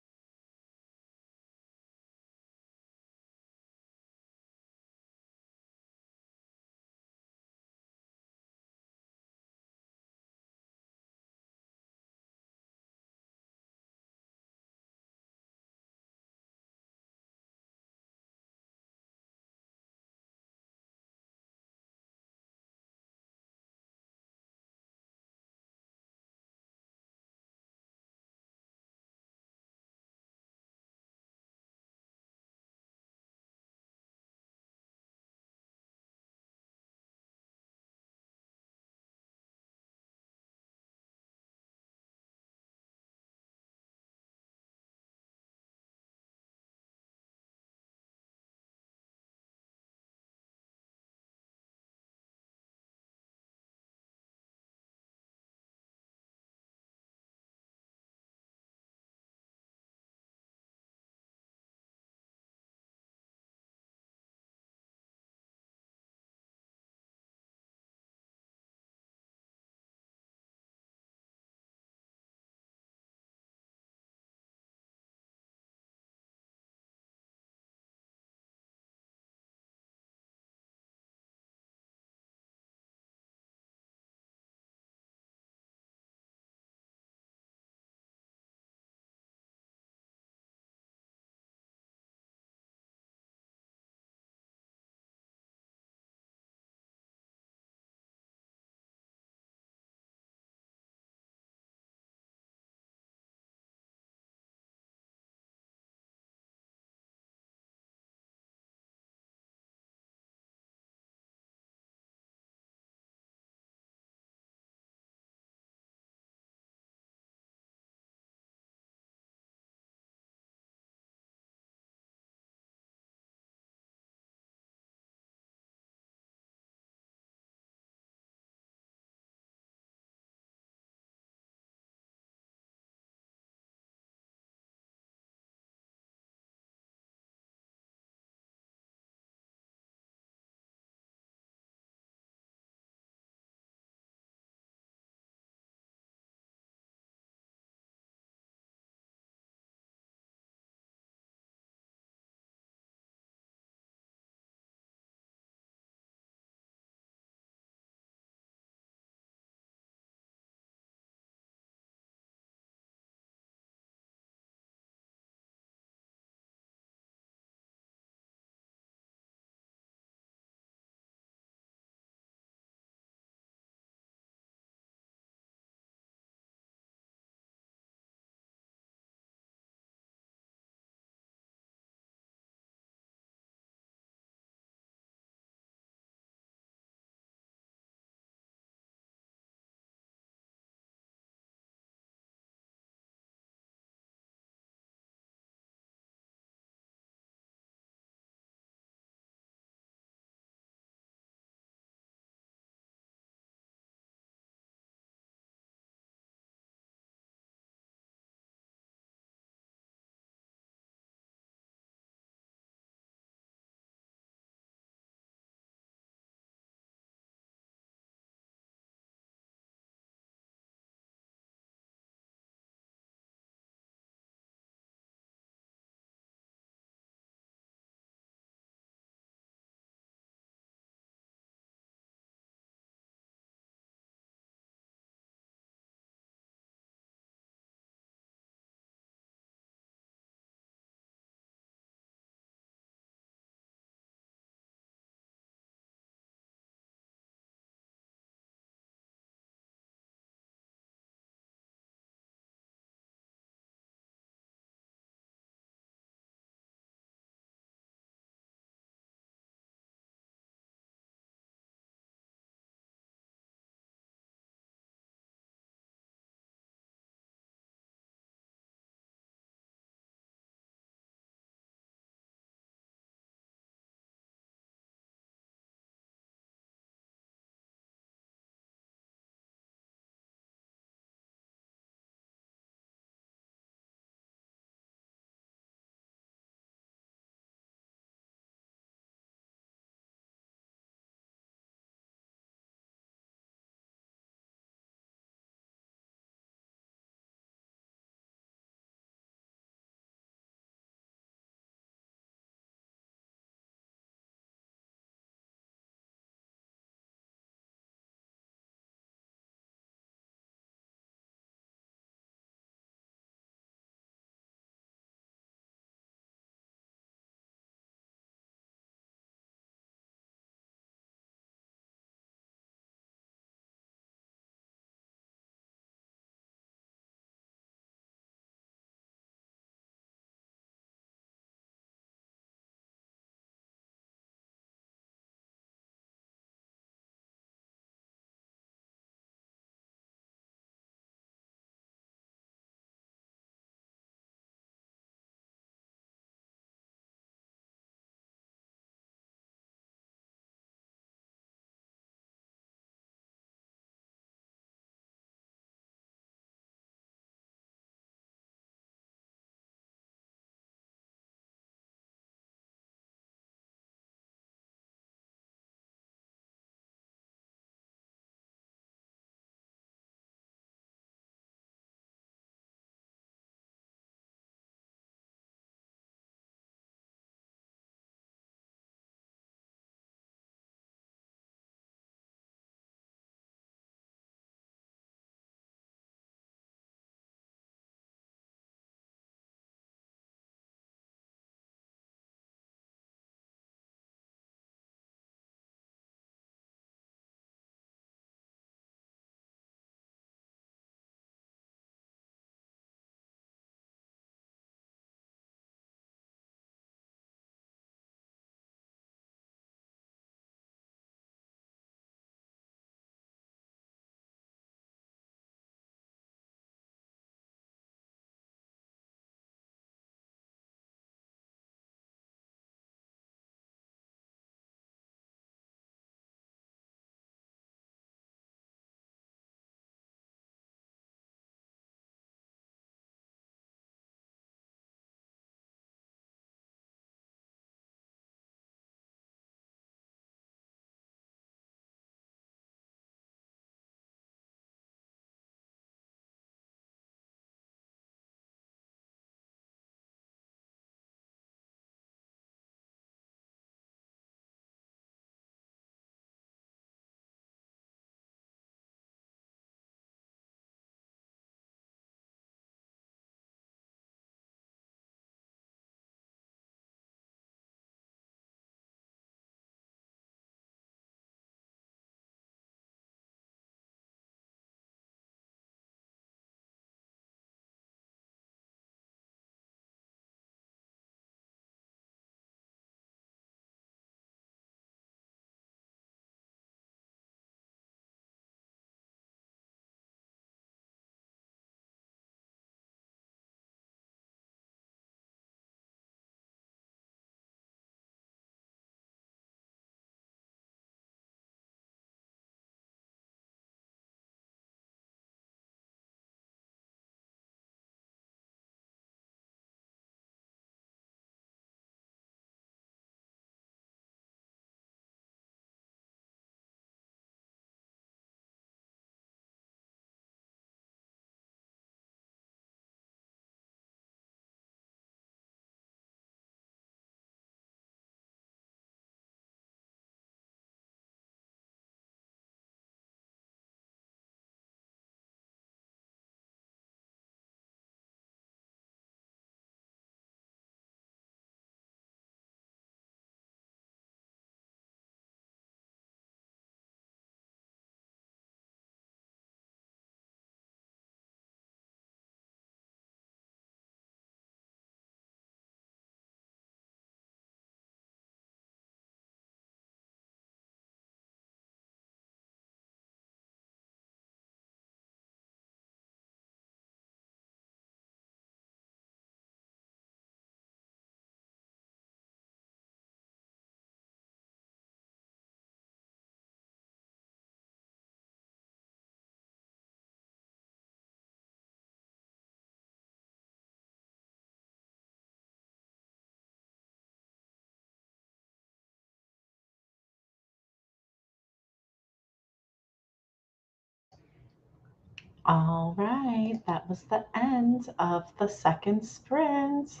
All right, that was the end of the second sprint.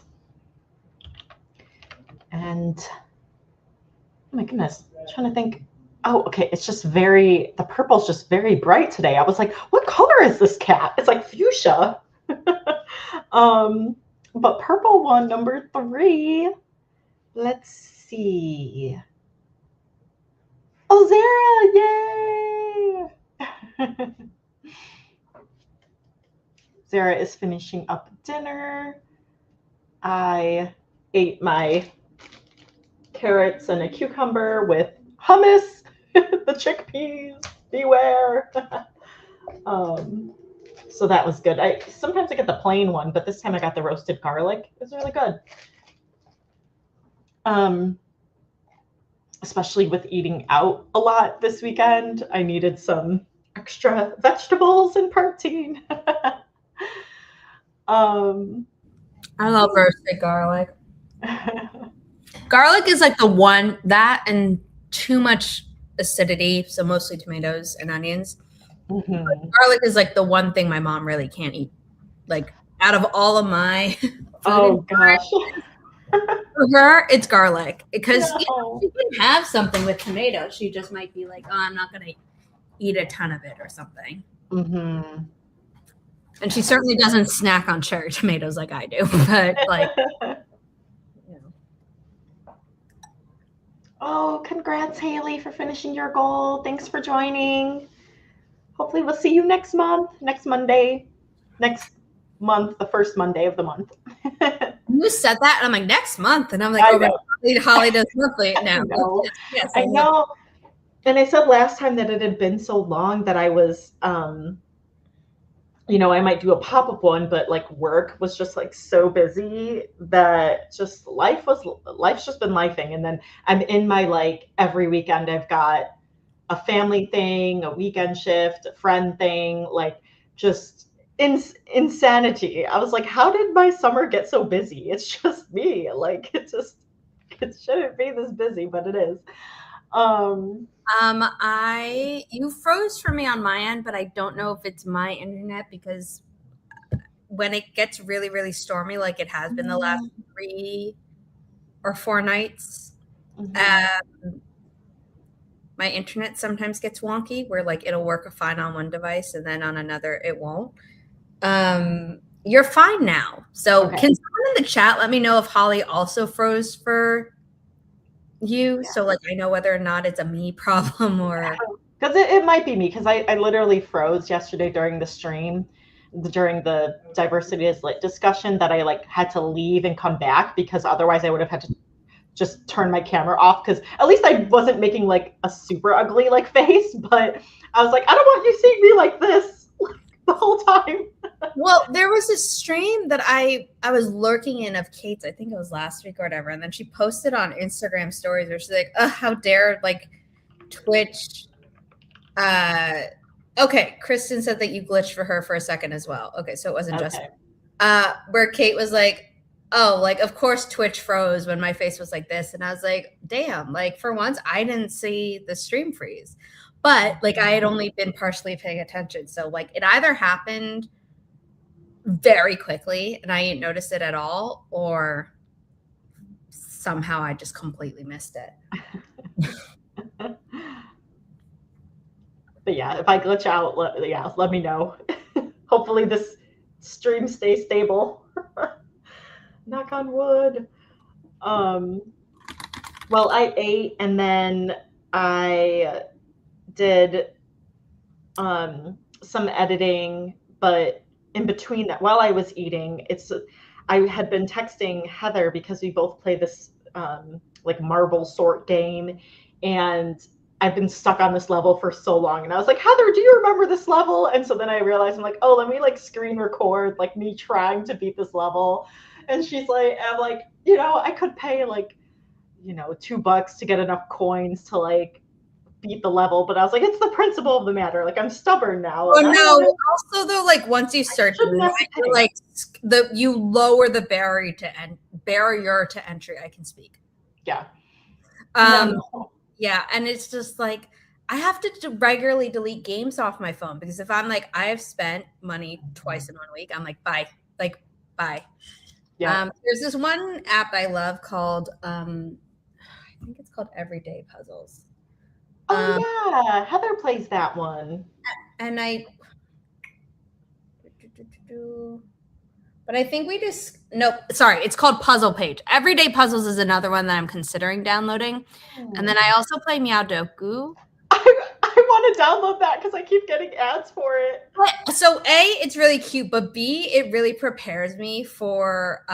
And oh my goodness, I'm trying to think. Oh, okay. It's just the purple's just very bright today. I was like, what color is this cat? It's like fuchsia. um, but purple won number 3. Let's see. Oh, Zara, yay! Zara is finishing up dinner. I ate my carrots and a cucumber with hummus. The chickpeas, beware. So that was good. Sometimes I get the plain one, but this time I got the roasted garlic. It was really good. Especially with eating out a lot this weekend, I needed some extra vegetables and protein. I love roasted garlic. Garlic is like the one that and too much acidity, so mostly tomatoes and onions. Mm-hmm. Garlic is like the one thing my mom really can't eat. Like out of all of my Oh gosh. for her, it's garlic because No. you can have something with tomato. She just might be like, "Oh, I'm not going to eat a ton of it or something." Mm-hmm. And she certainly doesn't snack on cherry tomatoes like I do. But like, Oh, congrats, Haley, for finishing your goal. Thanks for joining. Hopefully, we'll see you next month, next Monday, next month, the first Monday of the month. you said that, and I'm like, next month, and I'm like, I oh, know. Holly does monthly now. I know. Yes, I know. And I said last time that it had been so long that I was, I might do a pop-up one, but like work was just like so busy that just life's just been lifing. And then I'm in my like every weekend I've got a family thing, a weekend shift, a friend thing, like just insanity. I was like, how did my summer get so busy? It's just me. Like it shouldn't be this busy, but it is. You froze for me on my end, but I don't know if it's my internet because when it gets really, really stormy, like it has been the last 3 or 4 nights, my internet sometimes gets wonky where like it'll work fine on one device and then on another it won't. You're fine now. So Okay. can someone in the chat let me know if Holly also froze for you? Yeah. So like I know whether or not it's a me problem or because it might be me because I literally froze yesterday during the stream during the diversity is lit discussion that I like had to leave and come back because otherwise I would have had to just turn my camera off because at least I wasn't making like a super ugly like face, but I was like, I don't want you seeing me like this the whole time. Well, there was a stream that I was lurking in of Kate's, I think it was last week or whatever, and then she posted on Instagram stories where she's like, how dare like Twitch. Okay, Kristen said that you glitched for her for a second as well. Okay, so it wasn't just where Kate was like, oh, like of course Twitch froze when my face was like this, and I was like, damn, like for once I didn't see the stream freeze, but like I had only been partially paying attention, so like it either happened very quickly and I didn't notice it at all, or somehow I just completely missed it. But yeah, if I glitch out, let me know. Hopefully this stream stays stable. Knock on wood. Well, I ate and then I did some editing, but in between that, while I was eating, I had been texting Heather because we both play this like marble sort game, and I've been stuck on this level for so long. And I was like, Heather, do you remember this level? And so then I realized I'm like, oh, let me like screen record like me trying to beat this level. And I'm like, I could pay like, $2 to get enough coins to like beat the level, but I was like, it's the principle of the matter. Like I'm stubborn now. Oh no! Also, though, like once you start doing that, like you lower the barrier to entry. I can speak. Yeah. Yeah, and it's just like I have to regularly delete games off my phone because if I'm like, I have spent money twice in 1 week, I'm like, bye. Like, bye. Yeah. There's this one app I love called, I think it's called Everyday Puzzles. Oh yeah, Heather plays that one. And but I think nope, sorry, it's called Puzzle Page. Everyday Puzzles is another one that I'm considering downloading. And then I also play Meowdoku. I want to download that because I keep getting ads for it. So A, it's really cute, but B, it really prepares me for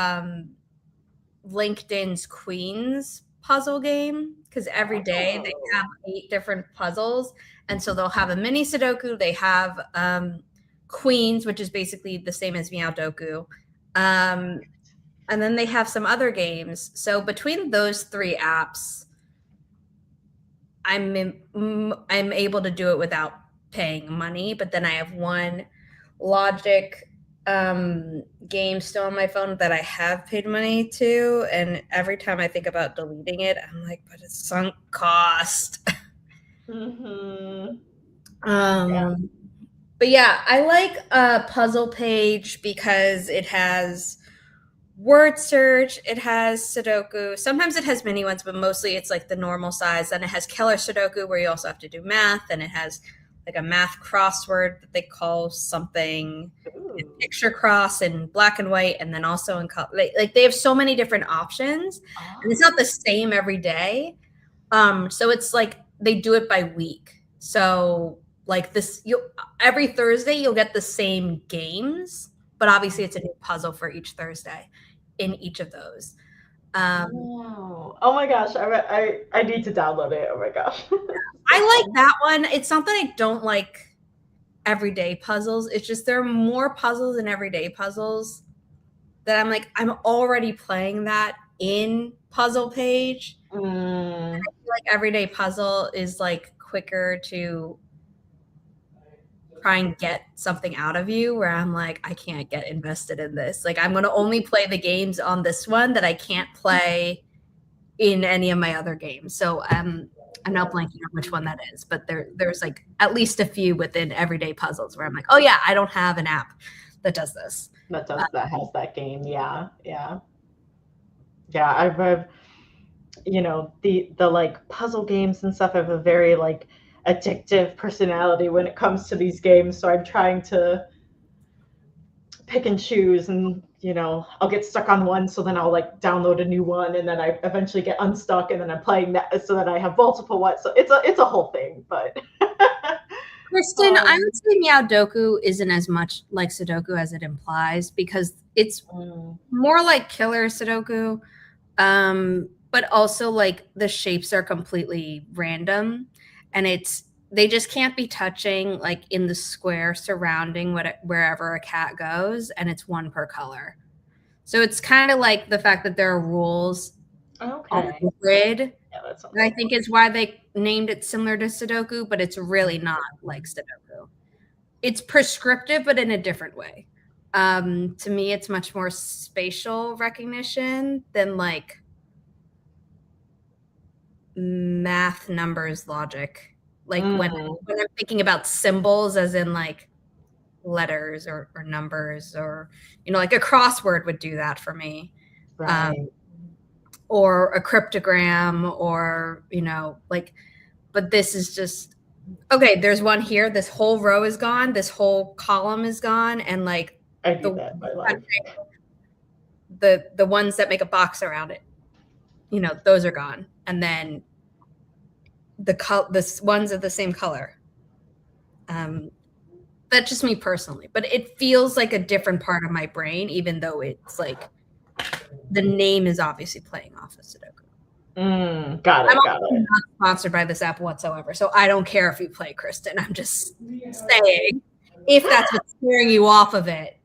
LinkedIn's Queens puzzle game because every day they have 8 different puzzles. And so they'll have a mini Sudoku. They have Queens, which is basically the same as Meowdoku. And then they have some other games. So between those 3 apps, I'm able to do it without paying money. But then I have one Logic game still on my phone that I have paid money to, and every time I think about deleting it, I'm like, but it's sunk cost. Mm-hmm. But yeah, I like Puzzle Page because it has word search, it has Sudoku. Sometimes it has mini ones, but mostly it's like the normal size. Then it has Killer Sudoku where you also have to do math, and it has like a math crossword that they call something picture cross in black and white, and then also in color. Like they have so many different options, and it's not the same every day. So it's like they do it by week. So like this, every Thursday you'll get the same games, but obviously it's a new puzzle for each Thursday in each of those. Oh my gosh, I need to download it. Oh my gosh. I like that one. It's not that I don't like everyday puzzles. It's just there are more puzzles in everyday puzzles that I'm like, I'm already playing that in Puzzle Page. I feel like everyday puzzle is like quicker to try and get something out of you, where I'm like, I can't get invested in this. Like I'm going to only play the games on this one that I can't play in any of my other games. So I'm not blanking on which one that is, but there's like at least a few within everyday puzzles where I'm like, oh yeah, I don't have an app that does this. That has that game. Yeah. I've you know, the like puzzle games and stuff have a very like addictive personality when it comes to these games. So I'm trying to pick and choose, and you know, I'll get stuck on one, so then I'll like download a new one, and then I eventually get unstuck, and then I'm playing that so that I have multiple ones. So it's a whole thing, but Kristen, I would say Meowdoku isn't as much like Sudoku as it implies because it's more like Killer Sudoku, but also like the shapes are completely random, and they just can't be touching like in the square surrounding wherever a cat goes, and it's 1 per color. So it's kind of like the fact that there are rules on the grid. Yeah, and I think it's why they named it similar to Sudoku, but it's really not like Sudoku. It's prescriptive, but in a different way. To me, it's much more spatial recognition than like math, numbers, logic. Like when I'm thinking about symbols as in like letters or numbers, or, you know, like a crossword would do that for me. right. Or a cryptogram, or, you know, like, but this is just, okay, there's one here. This whole row is gone. This whole column is gone. And like I do that in my life. The ones that make a box around it, you know, those are gone. And then the ones of the same color. That's just me personally, but it feels like a different part of my brain, even though it's like the name is obviously playing off of Sudoku. Got it. I'm not sponsored by this app whatsoever, so I don't care if you play, Kristen. I'm just saying, if that's what's scaring you off of it.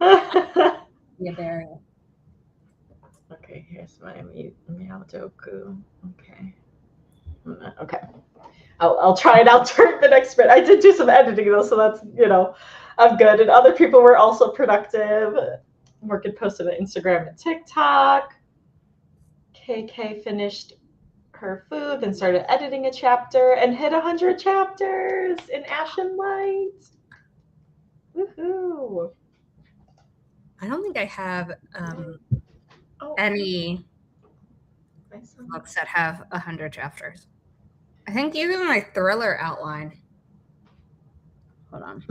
Yeah, there. Okay, here's my Meowdoku. Okay. I'll try it out during the next bit. I did do some editing though, so that's, you know, I'm good. And other people were also productive. Morgan posted on Instagram and TikTok. KK finished her food, then started editing a chapter and hit 100 chapters in Ashen Light. Woohoo! I don't think I have any books that have 100 chapters. I think even my thriller outline. Hold on.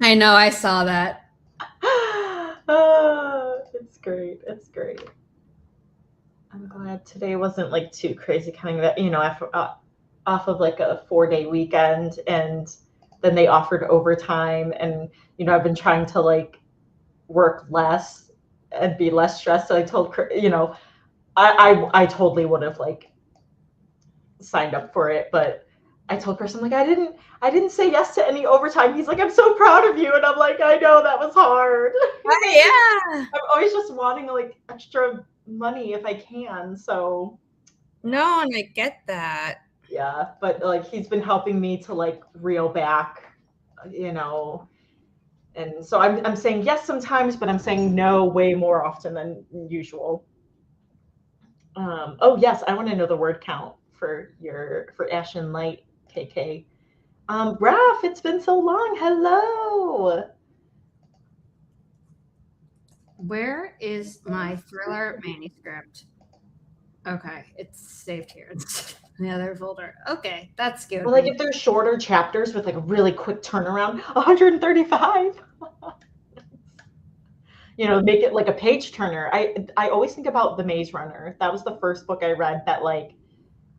I know, I saw that. It's great. It's great. I'm glad today wasn't like too crazy coming that, after, off of like a 4-day weekend, and then they offered overtime, and I've been trying to like work less and be less stressed. So I told I totally would have like signed up for it, but I told Chris, I'm like, I didn't say yes to any overtime. He's like, I'm so proud of you, and I'm like, I know that was hard. Yeah. I'm always just wanting like extra money if I can. So no, and I get that. Yeah, but like he's been helping me to like reel back, and so I'm saying yes sometimes, but I'm saying no way more often than usual. Oh yes, I want to know the word count for Ashen Light, KK. Raph, it's been so long. Hello. Where is my thriller manuscript? Okay, it's saved here. It's in the other folder. Okay, that's good. Well, like if there's shorter chapters with like a really quick turnaround, 135. Make it like a page turner. I always think about The Maze Runner. That was the first book I read that like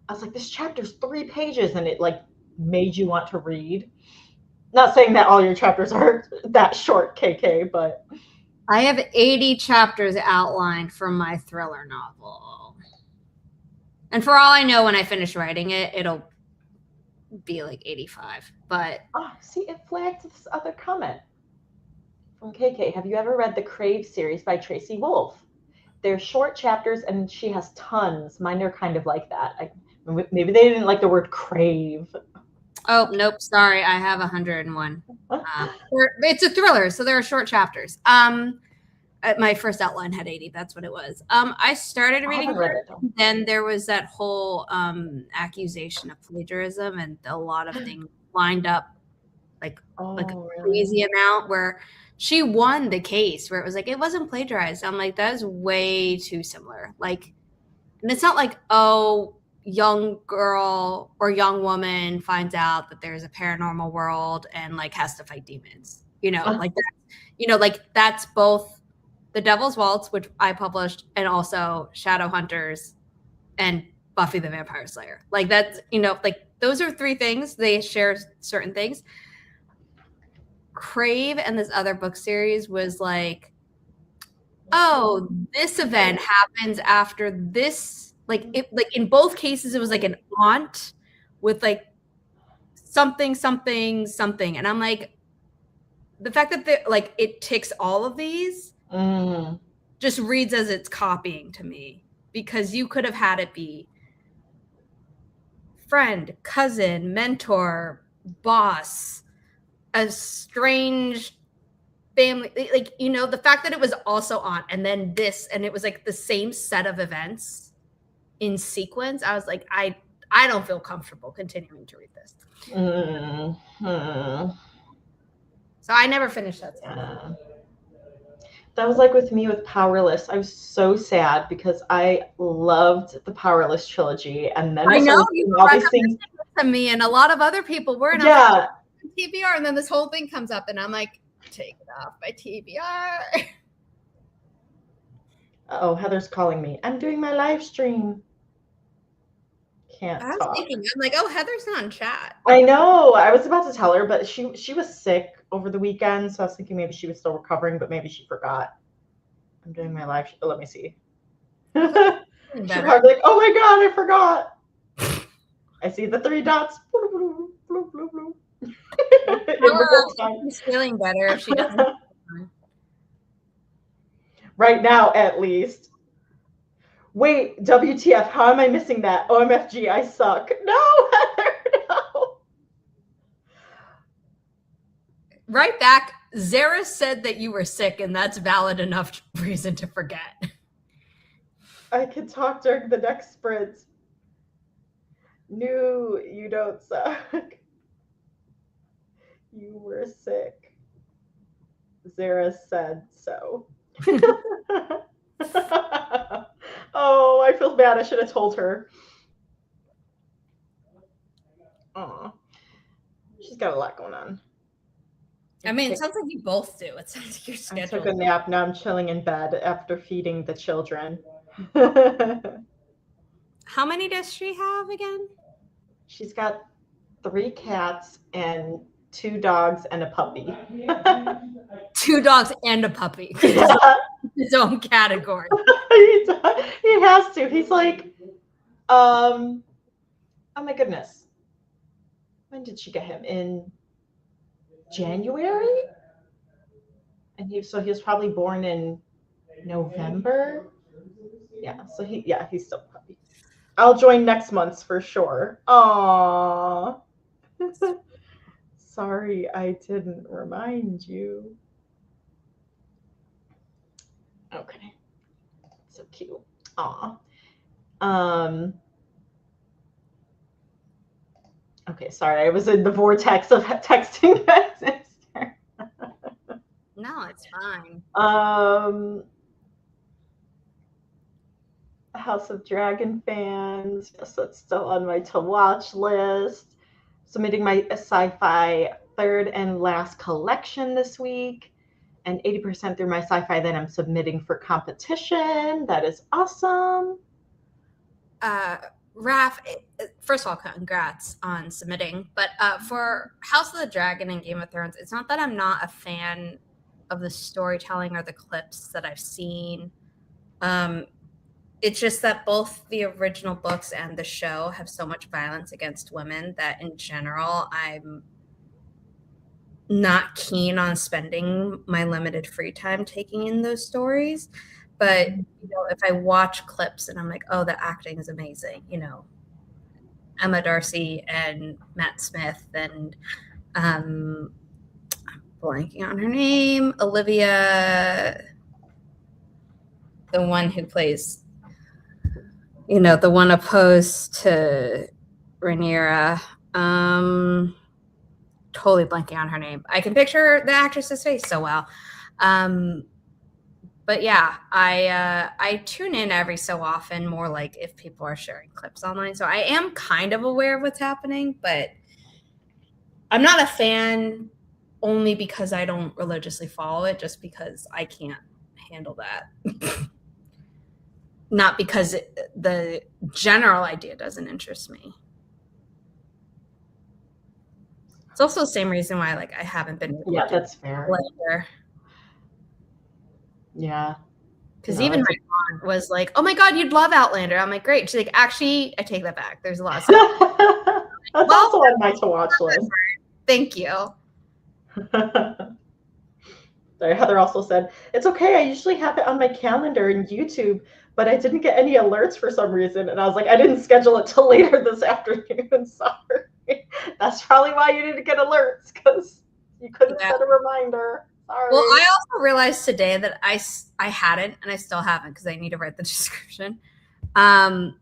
I was like, this chapter's 3 pages, and it like made you want to read. Not saying that all your chapters are that short, KK, but I have 80 chapters outlined for my thriller novel. And for all I know, when I finish writing it, it'll be like 85. But see, it flagged this other comment from KK. Have you ever read the Crave series by Tracy Wolff? They're short chapters, and she has tons. Mine are kind of like that. Maybe they didn't like the word crave. Oh, nope. Sorry. I have 101. It's a thriller, so there are short chapters. My first outline had 80. That's what it was. I started reading it. Then there was that whole accusation of plagiarism, and a lot of things lined up like a crazy amount where she won the case where it was like, it wasn't plagiarized. I'm like, that is way too similar. Like, and it's not like, oh, young girl or young woman finds out that there's a paranormal world and like has to fight demons, like that, like that's both The Devil's Waltz, which I published, and also Shadowhunters and Buffy the Vampire Slayer. Like that's, like those are 3 things. They share certain things. Crave and this other book series was like, oh, this event happens after this. Like in both cases, it was like an aunt with like something, and I'm like, the fact that like it ticks all of these just reads as it's copying to me, because you could have had it be friend, cousin, mentor, boss, a strange family, like the fact that it was also aunt and then this, and it was like the same set of events in sequence. I was like, I don't feel comfortable continuing to read this. So I never finished that stuff. That was like with me with Powerless. I was so sad because I loved the Powerless trilogy, and then I know you all these things to me, and a lot of other people were. And I was like, TBR, and then this whole thing comes up, and I'm like, take it off my TBR. Oh, Heather's calling me. I'm doing my live stream. Can't talk. I'm like, oh, Heather's not in chat. I know. I was about to tell her, but she was sick over the weekend, so I was thinking maybe she was still recovering, but maybe she forgot. I'm doing my live. Let me see. She's probably like, oh my god, I forgot. I see the 3 dots. She's feeling better if she doesn't. Right now, at least. Wait, WTF, how am I missing that? OMFG, I suck. No, Heather, no. Right back, Zara said that you were sick, and that's valid enough reason to forget. I could talk during the next sprint. No, you don't suck. You were sick. Zara said so. Oh, I feel bad. I should have told her. Aw. She's got a lot going on. I mean, it sounds like you both do. It sounds like you're scheduled. I took a nap. Now I'm chilling in bed after feeding the children. How many does she have again? She's got 3 cats and 2 dogs and a puppy. 2 dogs and a puppy. Yeah. His own category. He has to. He's like, oh my goodness. When did she get him? In January? And he was probably born in November. Yeah, so he's still a puppy. I'll join next month's for sure. Aww. Sorry, I didn't remind you. Okay. So cute. Aw. Okay, sorry, I was in the vortex of texting that sister. No, it's fine. House of Dragon fans. So it's still on my to watch list. Submitting my sci-fi 3rd and last collection this week, and 80% through my sci-fi that I'm submitting for competition. That is awesome. Raph, first of all, congrats on submitting. But for House of the Dragon and Game of Thrones, it's not that I'm not a fan of the storytelling or the clips that I've seen. It's just that both the original books and the show have so much violence against women that in general, I'm not keen on spending my limited free time taking in those stories. But, if I watch clips and I'm like, oh, the acting is amazing, Emma Darcy and Matt Smith and I'm blanking on her name, Olivia, the one who plays the one opposed to Rhaenyra. Totally blanking on her name. I can picture the actress's face so well. But yeah, I tune in every so often, more like if people are sharing clips online. So I am kind of aware of what's happening, but I'm not a fan only because I don't religiously follow it, just because I can't handle that. Not because the general idea doesn't interest me. It's also the same reason why I haven't been. Yeah, that's fair. Outlander. Yeah. Because even my aunt was like, "Oh my God, you'd love Outlander." I'm like, "Great." She's like, "Actually, I take that back. There's a lot of stuff." That's also on my to watch list. Thank you. Sorry, Heather also said, "It's okay. I usually have it on my calendar and YouTube, but I didn't get any alerts for some reason." And I was like, "I didn't schedule it till later this afternoon." Sorry. That's probably why you didn't get alerts, because you couldn't set a reminder. Sorry. Well, I also realized today that I hadn't, and I still haven't, because I need to write the description. Not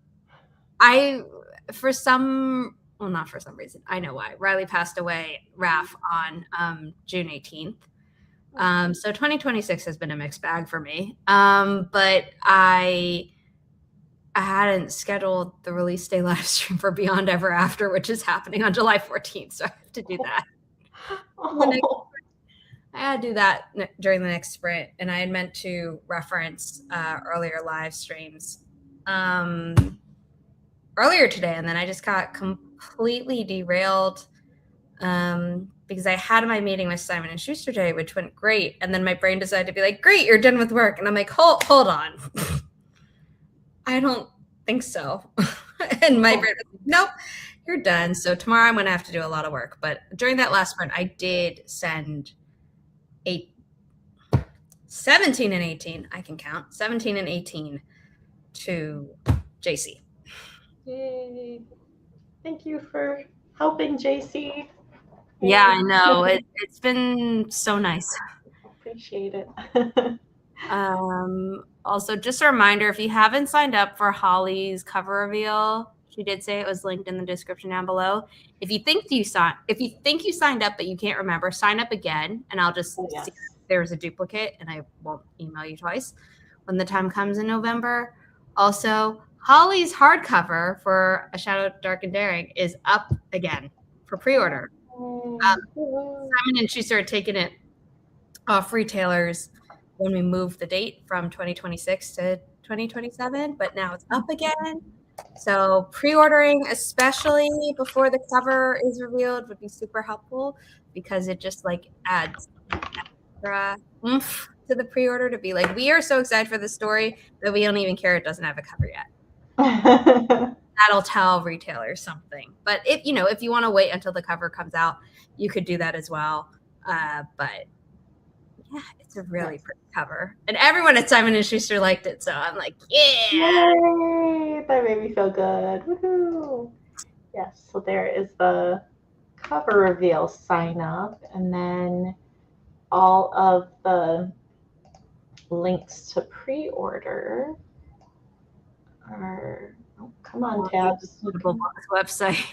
for some reason, I know why. Riley passed away, Raph, on June 18th. So 2026 has been a mixed bag for me. But I hadn't scheduled the release day live stream for Beyond Ever After, which is happening on July 14th. So I have to do that. I had to do that during the next sprint, and I had meant to reference earlier live streams earlier today, and then I just got completely derailed because I had my meeting with Simon and Schuster today, which went great, and then my brain decided to be like, "Great, you're done with work," and I'm like, "Hold on, I don't think so," and my brain was like, "Nope, you're done." So tomorrow I'm going to have to do a lot of work, but during that last sprint, I did send 17 and 18. I can count 17 and 18 to JC. Yay. Thank you for helping, JC. Yeah, I know. It's been so nice. Appreciate it. Also, just a reminder, if you haven't signed up for Holly's cover reveal, she did say it was linked in the description down below. If you think you signed up but you can't remember, sign up again, and I'll just see if there's a duplicate, and I won't email you twice when the time comes in November. Also, Holly's hardcover for A Shadow Dark and Daring is up again for pre-order. Simon and Schuster started taking it off retailers when we moved the date from 2026 to 2027, but now it's up again. So pre-ordering, especially before the cover is revealed, would be super helpful because it just like adds extra oomph to the pre-order to be like, we are so excited for the story that we don't even care it doesn't have a cover yet. That'll tell retailers something. But if you want to wait until the cover comes out, you could do that as well. But yeah, it's a really pretty cover. And everyone at Simon & Schuster liked it, so I'm like, yeah! Yay! That made me feel good. Woohoo! Yes, so there is the cover reveal sign up, and then all of the links to pre-order are, oh, come on, tabs. Inimitable website.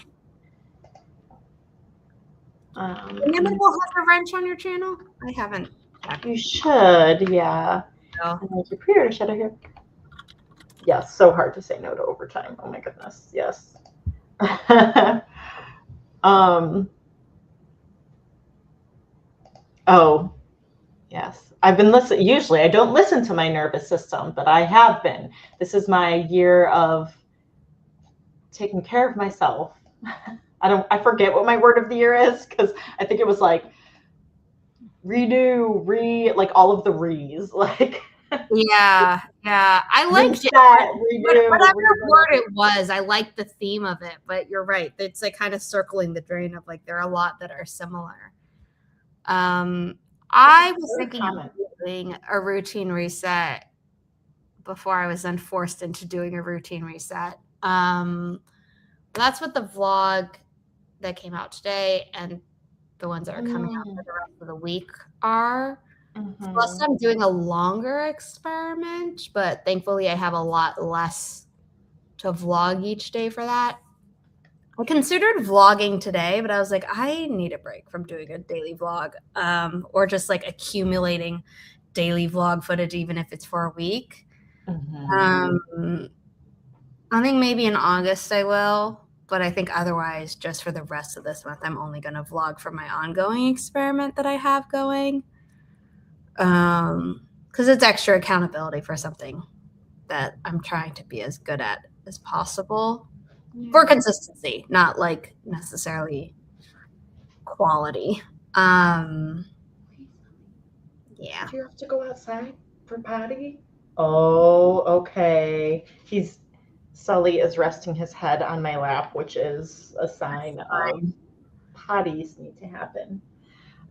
Inimitable has a wrench on your channel? I haven't. You should, yeah. No. And like your pre-order shadow here. Yes, so hard to say no to overtime. Oh my goodness, yes. Oh, yes. I've been listening. Usually I don't listen to my nervous system, but I have been. This is my year of taking care of myself. I forget what my word of the year is because I think it was like redo, like all of the re's, like. Yeah. I liked it. Whatever word it was, I liked the theme of it. But you're right. It's like kind of circling the drain of like there are a lot that are similar. I was thinking of doing a routine reset before I was then forced into doing a routine reset. That's what the vlog that came out today and the ones that are coming out for the rest of the week are. Plus, I'm doing a longer experiment, but thankfully I have a lot less to vlog each day for that. I considered vlogging today, but I was like, I need a break from doing a daily vlog, or just like accumulating daily vlog footage, even if it's for a week. I think maybe in August I will, but I think otherwise, just for the rest of this month, I'm only going to vlog for my ongoing experiment that I have going. Because it's extra accountability for something that I'm trying to be as good at as possible for consistency, not like necessarily quality. Yeah. Do you have to go outside for potty? Oh, okay. Sully is resting his head on my lap, which is a sign of potties need to happen.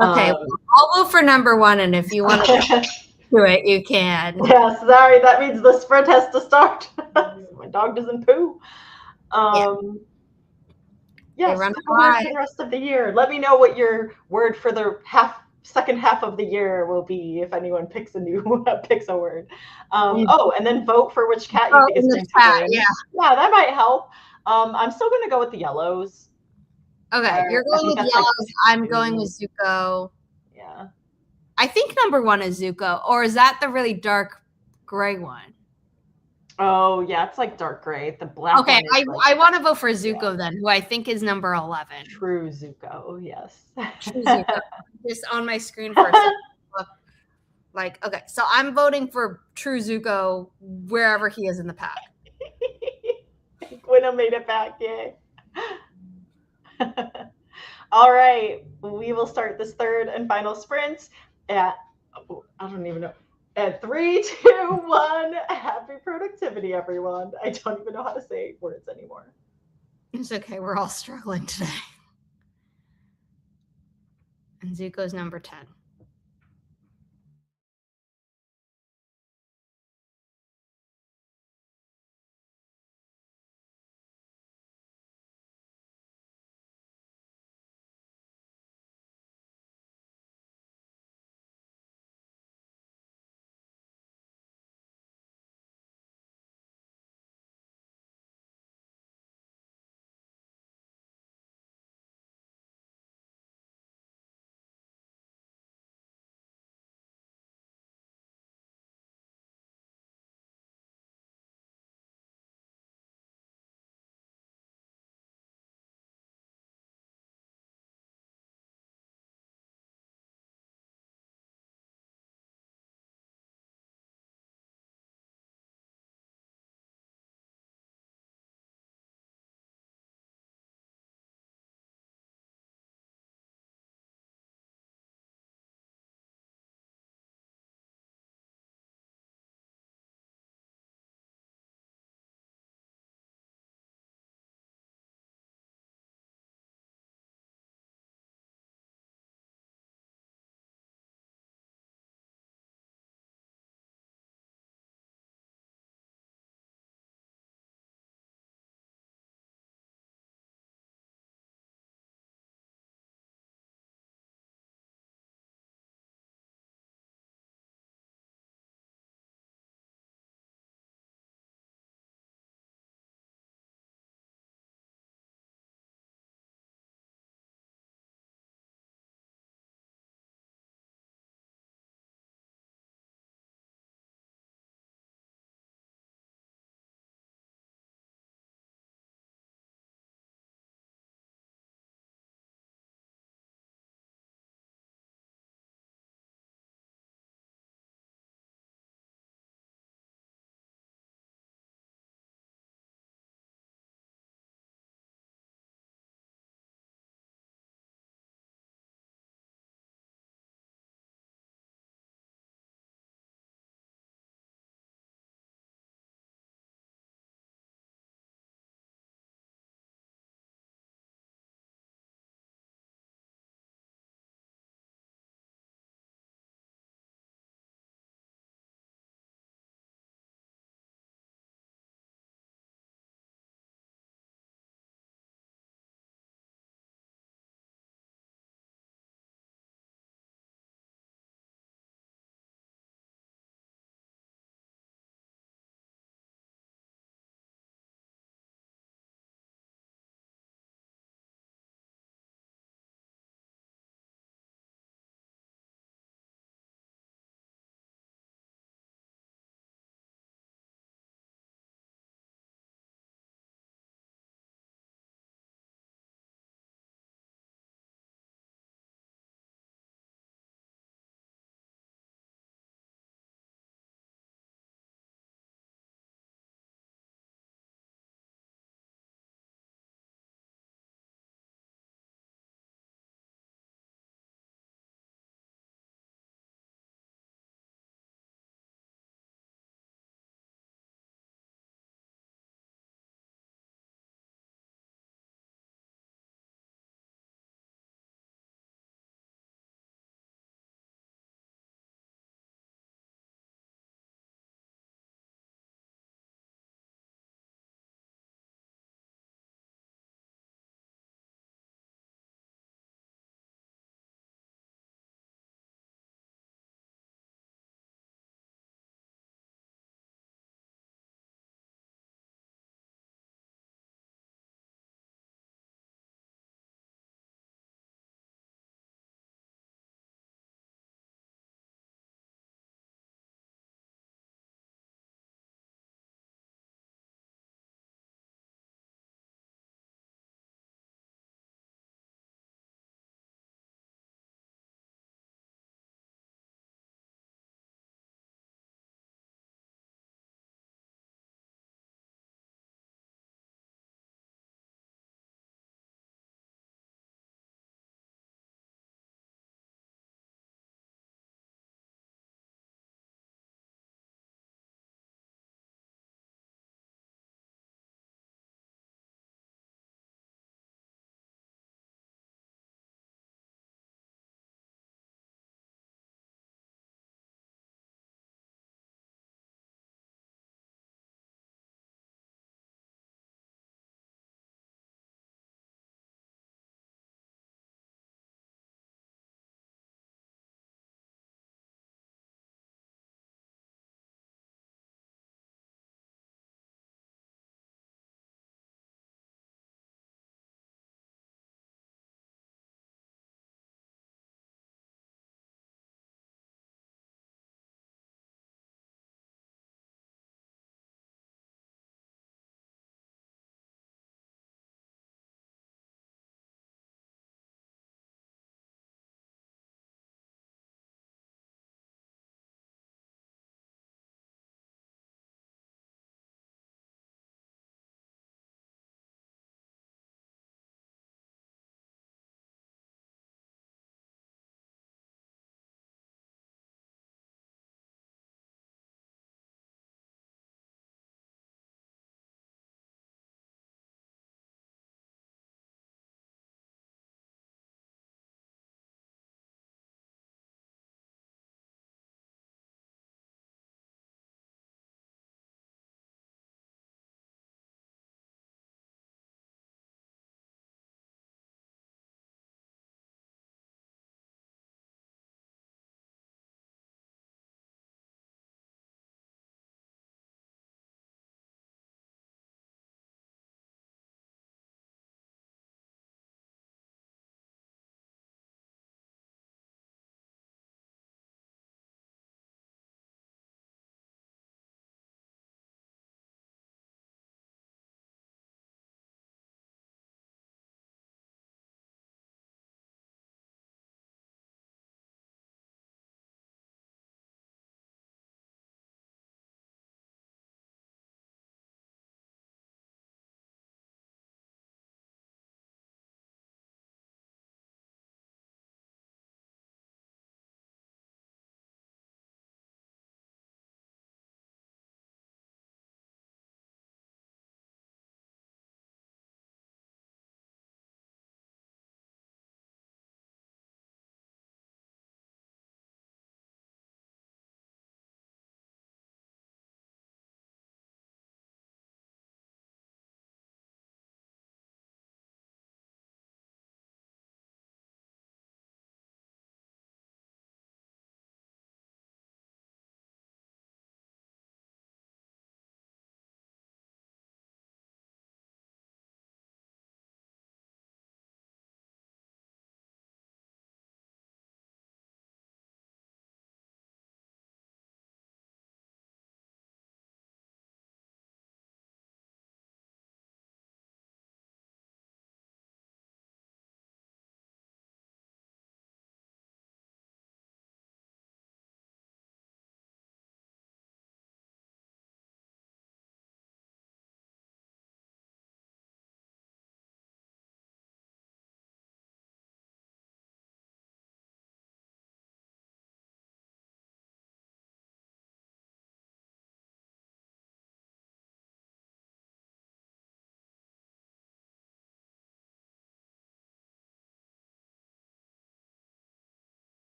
Okay, I'll go for number one, and if you want to do it, you can. Yeah, sorry, that means the sprint has to start. My dog doesn't poo. Yes, couple words for the rest of the year. Let me know what your word for the second half of the year will be if anyone picks a word. Oh, and then vote for which cat you think is going to win. Yeah, that might help. I'm still going to go with the yellows. Okay, you're going with yellows. Like, I'm going with Zuko. Yeah. I think number one is Zuko, or is that the really dark gray one? Oh, yeah, it's like dark gray. The black one. Okay, I want to vote for Zuko then, who I think is number 11. True Zuko, yes. True Zuko. Just on my screen for a second. Like, okay, so I'm voting for True Zuko wherever he is in the pack. Gwynna made it back, yay. All right, we will start this third and final sprint at, I don't even know, at 3, 2, 1. Happy productivity, everyone. I don't even know how to say words anymore. It's okay. We're all struggling today. And Zuko's number 10.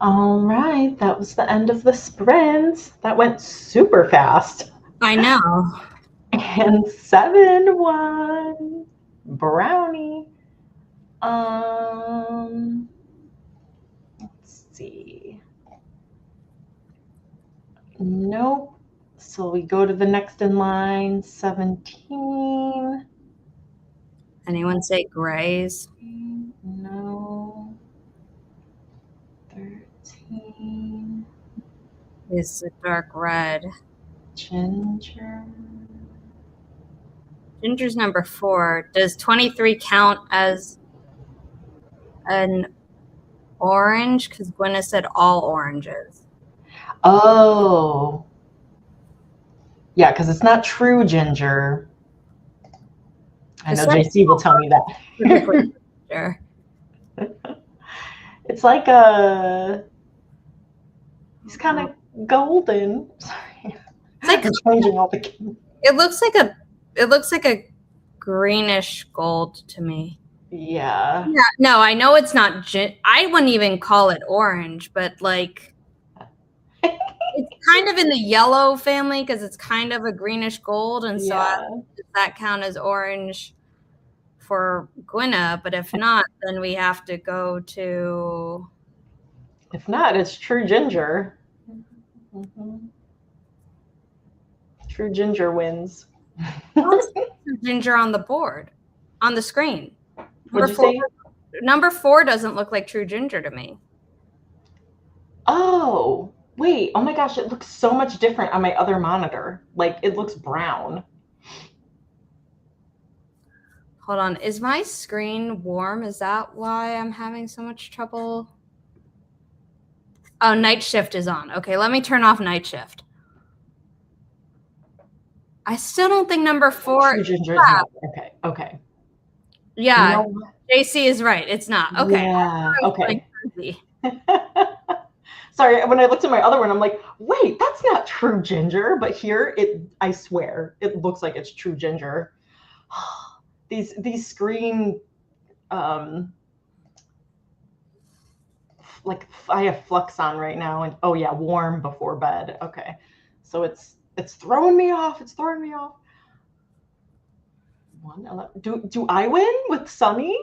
All right, that was the end of the sprint. That went super fast. I know. And 7-1. Brownie. Let's see. Nope. So we go to the next in line, 17. Anyone say grays? No. 13. Is a dark red. Ginger. Ginger's number 4. Does 23 count as an orange? Because Gwenna said all oranges. Oh. Yeah, because it's not true ginger. I know JC will tell me that. Sure. It's like he's kind of golden. Sorry. It's like I'm changing all the. it looks like a greenish gold to me. Yeah. Yeah. No, I know it's not. I wouldn't even call it orange, but like it's kind of in the yellow family because it's kind of a greenish gold, and so does that count as orange for Gwenna? But if not, then we have to go to. If not, it's true ginger. Mm-hmm. True ginger wins. Ginger on the board, on the screen. What'd you say? Number 4 doesn't look like true ginger to me. Oh, wait. Oh my gosh, it looks so much different on my other monitor. Like, it looks brown. Hold on. Is my screen warm? Is that why I'm having so much trouble? Oh, night shift is on. Okay, let me turn off night shift. I still don't think number 4. True ginger is not. Okay. Yeah, you know, JC is right. It's not. Okay. Yeah, okay. Sorry, when I looked at my other one, I'm like, wait, that's not true ginger. But here, I swear, it looks like it's true ginger. These screen, like I have Flux on right now, and oh yeah, warm before bed. Okay, so it's throwing me off. It's throwing me off. 111. Do I win with Sunny?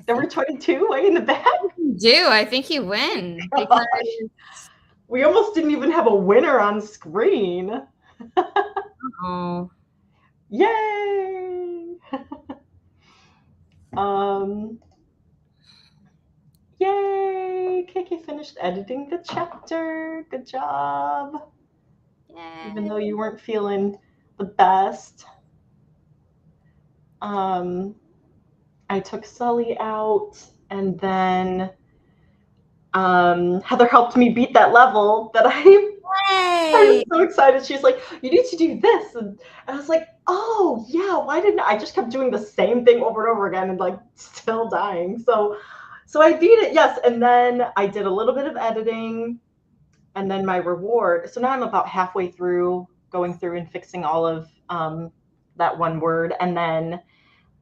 Number 22 way in the back? You do. I think you win. We almost didn't even have a winner on screen. Oh. Yay! Yay! Kiki finished editing the chapter. Good job. Yay. Even though you weren't feeling the best. I took Sully out, and then Heather helped me beat that level that I was so excited. She's like, you need to do this. And I was like, oh, yeah, why didn't I just kept doing the same thing over and over again and like still dying. So I beat it, yes. And then I did a little bit of editing and then my reward. So now I'm about halfway through going through and fixing all of that one word. And then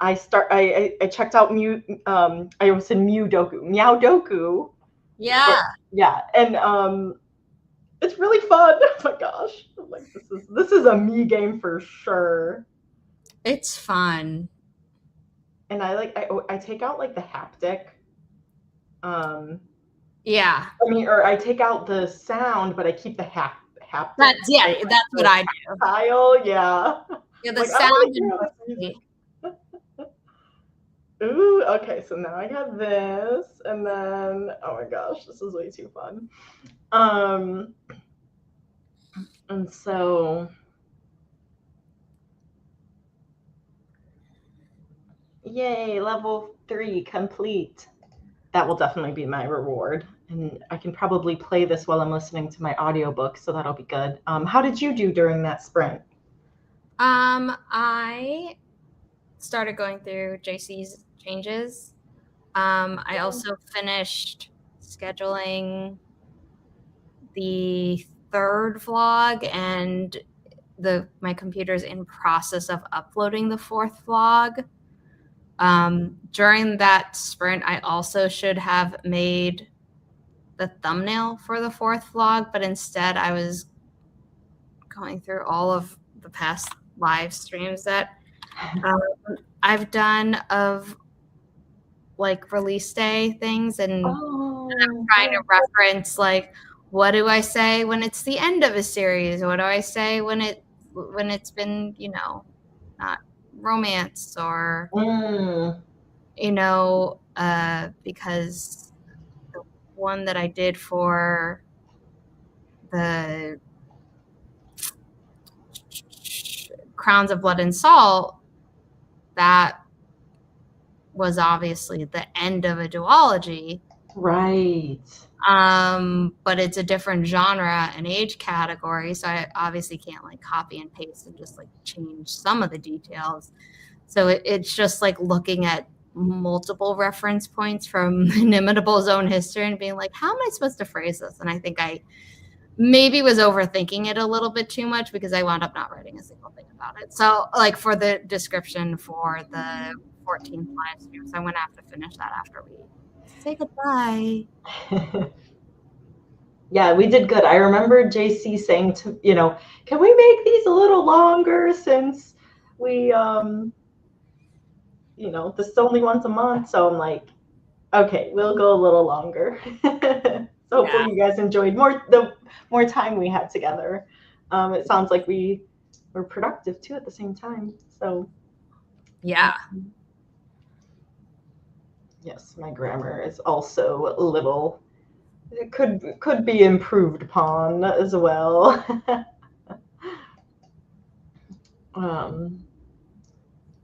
I checked out I almost said Meow Doku. Yeah. Yeah. And it's really fun. Oh my gosh. I'm like, this is a me game for sure. It's fun. And I take out like the haptic. Yeah. I mean, or I take out the sound, but I keep the haptic. That's what I do. Style, yeah. Yeah, the sound. Ooh, okay, so now I got this, and then, oh my gosh, this is way too fun. And so, yay, level 3 complete. That will definitely be my reward. And I can probably play this while I'm listening to my audiobook, so that'll be good. How did you do during that sprint? I started going through JC's changes. I also finished scheduling the 3rd vlog, and my computer's in process of uploading the 4th vlog. During that sprint, I also should have made the thumbnail for the 4th vlog, but instead I was going through all of the past live streams that I've done of like release day things, and I'm trying to reference like, what do I say when it's the end of a series? What do I say when it's been, you know, not romance or you know, because the one that I did for the Crowns of Blood and Salt, that was obviously the end of a duology. Right. But it's a different genre and age category, so I obviously can't like copy and paste and just like change some of the details. So it's just like looking at multiple reference points from Inimitable's own history and being like, how am I supposed to phrase this? And I think I maybe was overthinking it a little bit too much because I wound up not writing a single thing about it. So like for the description for the 14th live stream, so I'm gonna have to finish that after we say goodbye. Yeah, we did good. I remember JC saying to, you know, can we make these a little longer since we, you know, this is only once a month. So I'm like, okay, we'll go a little longer. So hopefully you guys enjoyed the more time we had together. It sounds like we were productive too at the same time. So yeah. Yes, my grammar is also a little, it could be improved upon as well.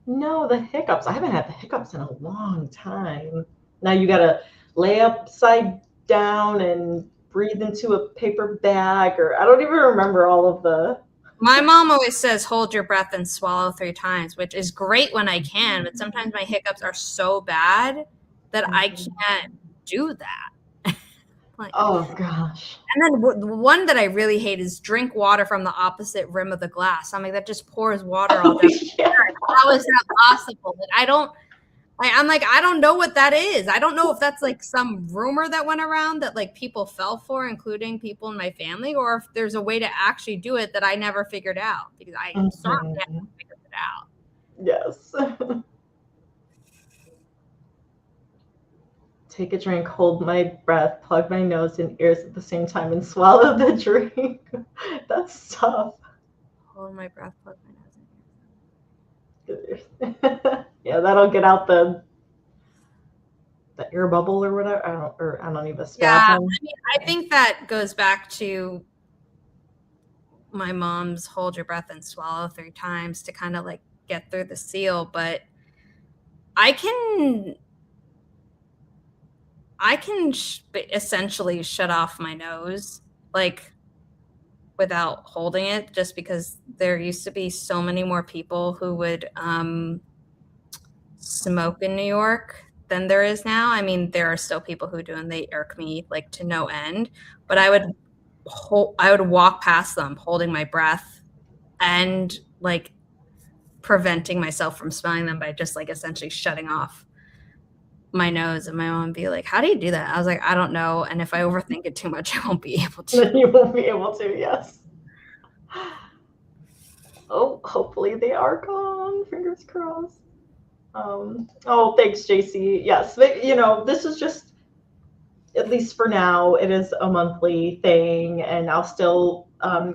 No, the hiccups. I haven't had the hiccups in a long time. Now you gotta lay upside down and breathe into a paper bag, or I don't even remember all of the. My mom always says, hold your breath and swallow 3 times, which is great when I can, but sometimes my hiccups are so bad that I can't do that. Like, oh gosh. And then the one that I really hate is drink water from the opposite rim of the glass. I'm like, that just pours water all down. Yeah. How is that possible? I'm like, I don't know what that is. I don't know if that's like some rumor that went around that like people fell for, including people in my family, or if there's a way to actually do it that I never figured out because I certainly haven't figured it out. Yes. Take a drink, hold my breath, plug my nose and ears at the same time, and swallow the drink. That's tough. Hold my breath, plug my nose and ears. Yeah, that'll get out the air bubble or whatever. I don't even spasm. Yeah, I mean, I think that goes back to my mom's hold your breath and swallow 3 times to kind of like get through the seal, but I can essentially shut off my nose like without holding it, just because there used to be so many more people who would smoke in New York than there is now. I mean, there are still people who do, and they irk me like to no end, but I would walk past them holding my breath and like preventing myself from smelling them by just like essentially shutting off my nose. And my mom would be like, how do you do that? I was like, I don't know. And if I overthink it too much, I won't be able to. You won't be able to, yes. Oh, hopefully they are gone. Fingers crossed. Oh, thanks, JC. Yes, but, you know, this is just, at least for now, it is a monthly thing, and I'll still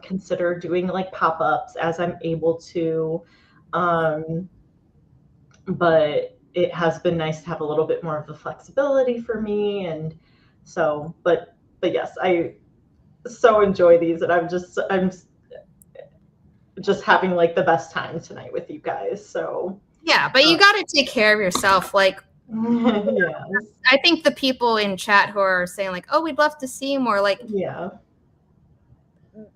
consider doing like pop-ups as I'm able to. But it has been nice to have a little bit more of the flexibility for me, and so, but yes, I so enjoy these, and I'm just having like the best time tonight with you guys. So yeah, but you got to take care of yourself. Like, yeah, I think the people in chat who are saying like, oh, we'd love to see more, like, yeah,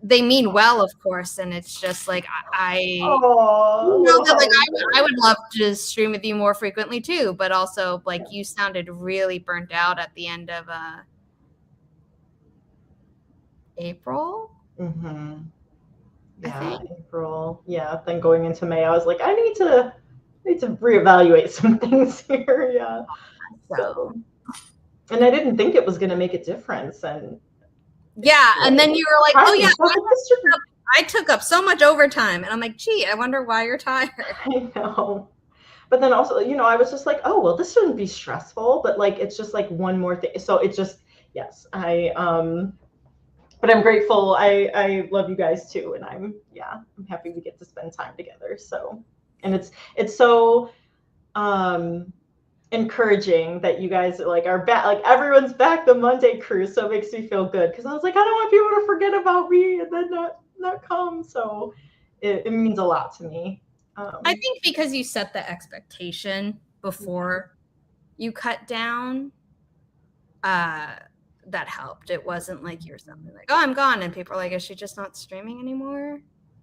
they mean well, of course, and it's just like I know that like I would love to stream with you more frequently too, but also like you sounded really burnt out at the end of April. Yeah, April. Yeah, then going into May, I was like, I need to reevaluate some things here. Yeah. So And I didn't think it was going to make a difference. And yeah, and then you were like, oh yeah, like, I took up so much overtime. And I'm like, gee, I wonder why you're tired. I know. But then also, I was just like, oh, well, this shouldn't be stressful, but like, it's just like one more thing. So it just, yes, but I'm grateful. I love you guys too. And I'm happy we get to spend time together. So, and it's so, encouraging that you guys like are back, like everyone's back, the Monday crew. So it makes me feel good. Cause I was like, I don't want people to forget about me and then not come. So it means a lot to me. I think because you set the expectation before you cut down, that helped. It wasn't like you're something like, oh, I'm gone. And people are like, is she just not streaming anymore?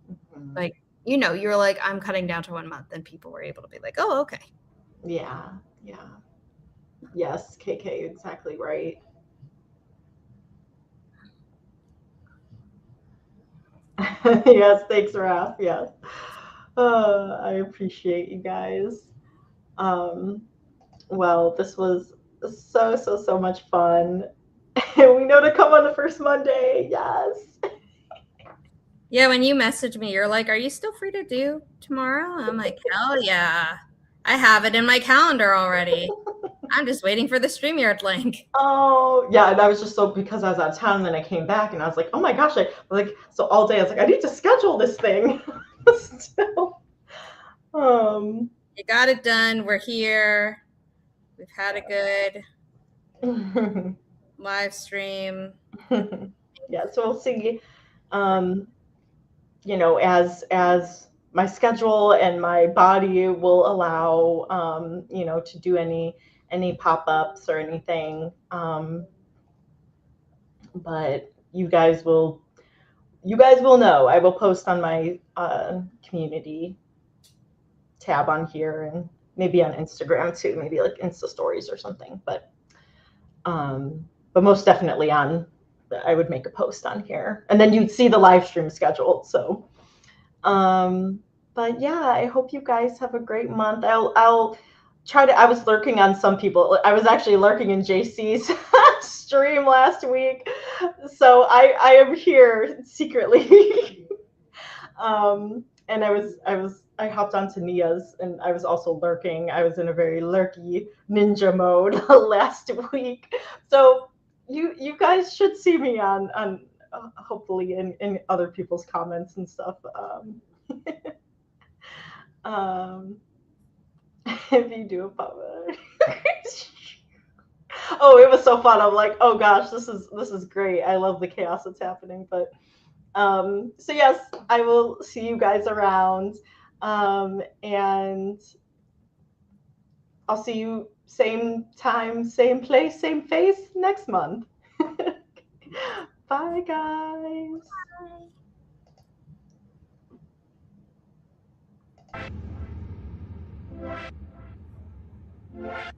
Mm-hmm. Like, you're like, I'm cutting down to 1 month. And people were able to be like, oh, okay. Yeah. Yeah. Yes, KK, exactly right. Yes, thanks, Raph. Yes. I appreciate you guys. Well, this was so much fun. We know to come on the first Monday. Yes. Yeah, when you messaged me, you're like, are you still free to do tomorrow? I'm like, hell yeah. I have it in my calendar already. I'm just waiting for the StreamYard link. Oh, yeah. And I was just because I was out of town and then I came back and I was like, oh my gosh. So all day I was like, I need to schedule this thing. Still. You got it done. We're here. We've had a good live stream. Yeah, so we'll see. As my schedule and my body will allow, to do any pop-ups or anything. But you guys will know. I will post on my community tab on here and maybe on Instagram too, maybe like Insta stories or something. But most definitely I would make a post on here, and then you'd see the live stream scheduled. So, but yeah, I hope you guys have a great month. I'll try to. I was lurking on some people. I was actually lurking in JC's stream last week, so I am here secretly. And I hopped onto Nia's and I was also lurking. I was in a very lurky ninja mode last week. So you guys should see me on hopefully in other people's comments and stuff. If you do a public. Oh, it was so fun. I'm like, oh gosh, this is great. I love the chaos that's happening. But so yes, I will see you guys around. And I'll see you same time, same place, same face next month. Bye, guys. Bye.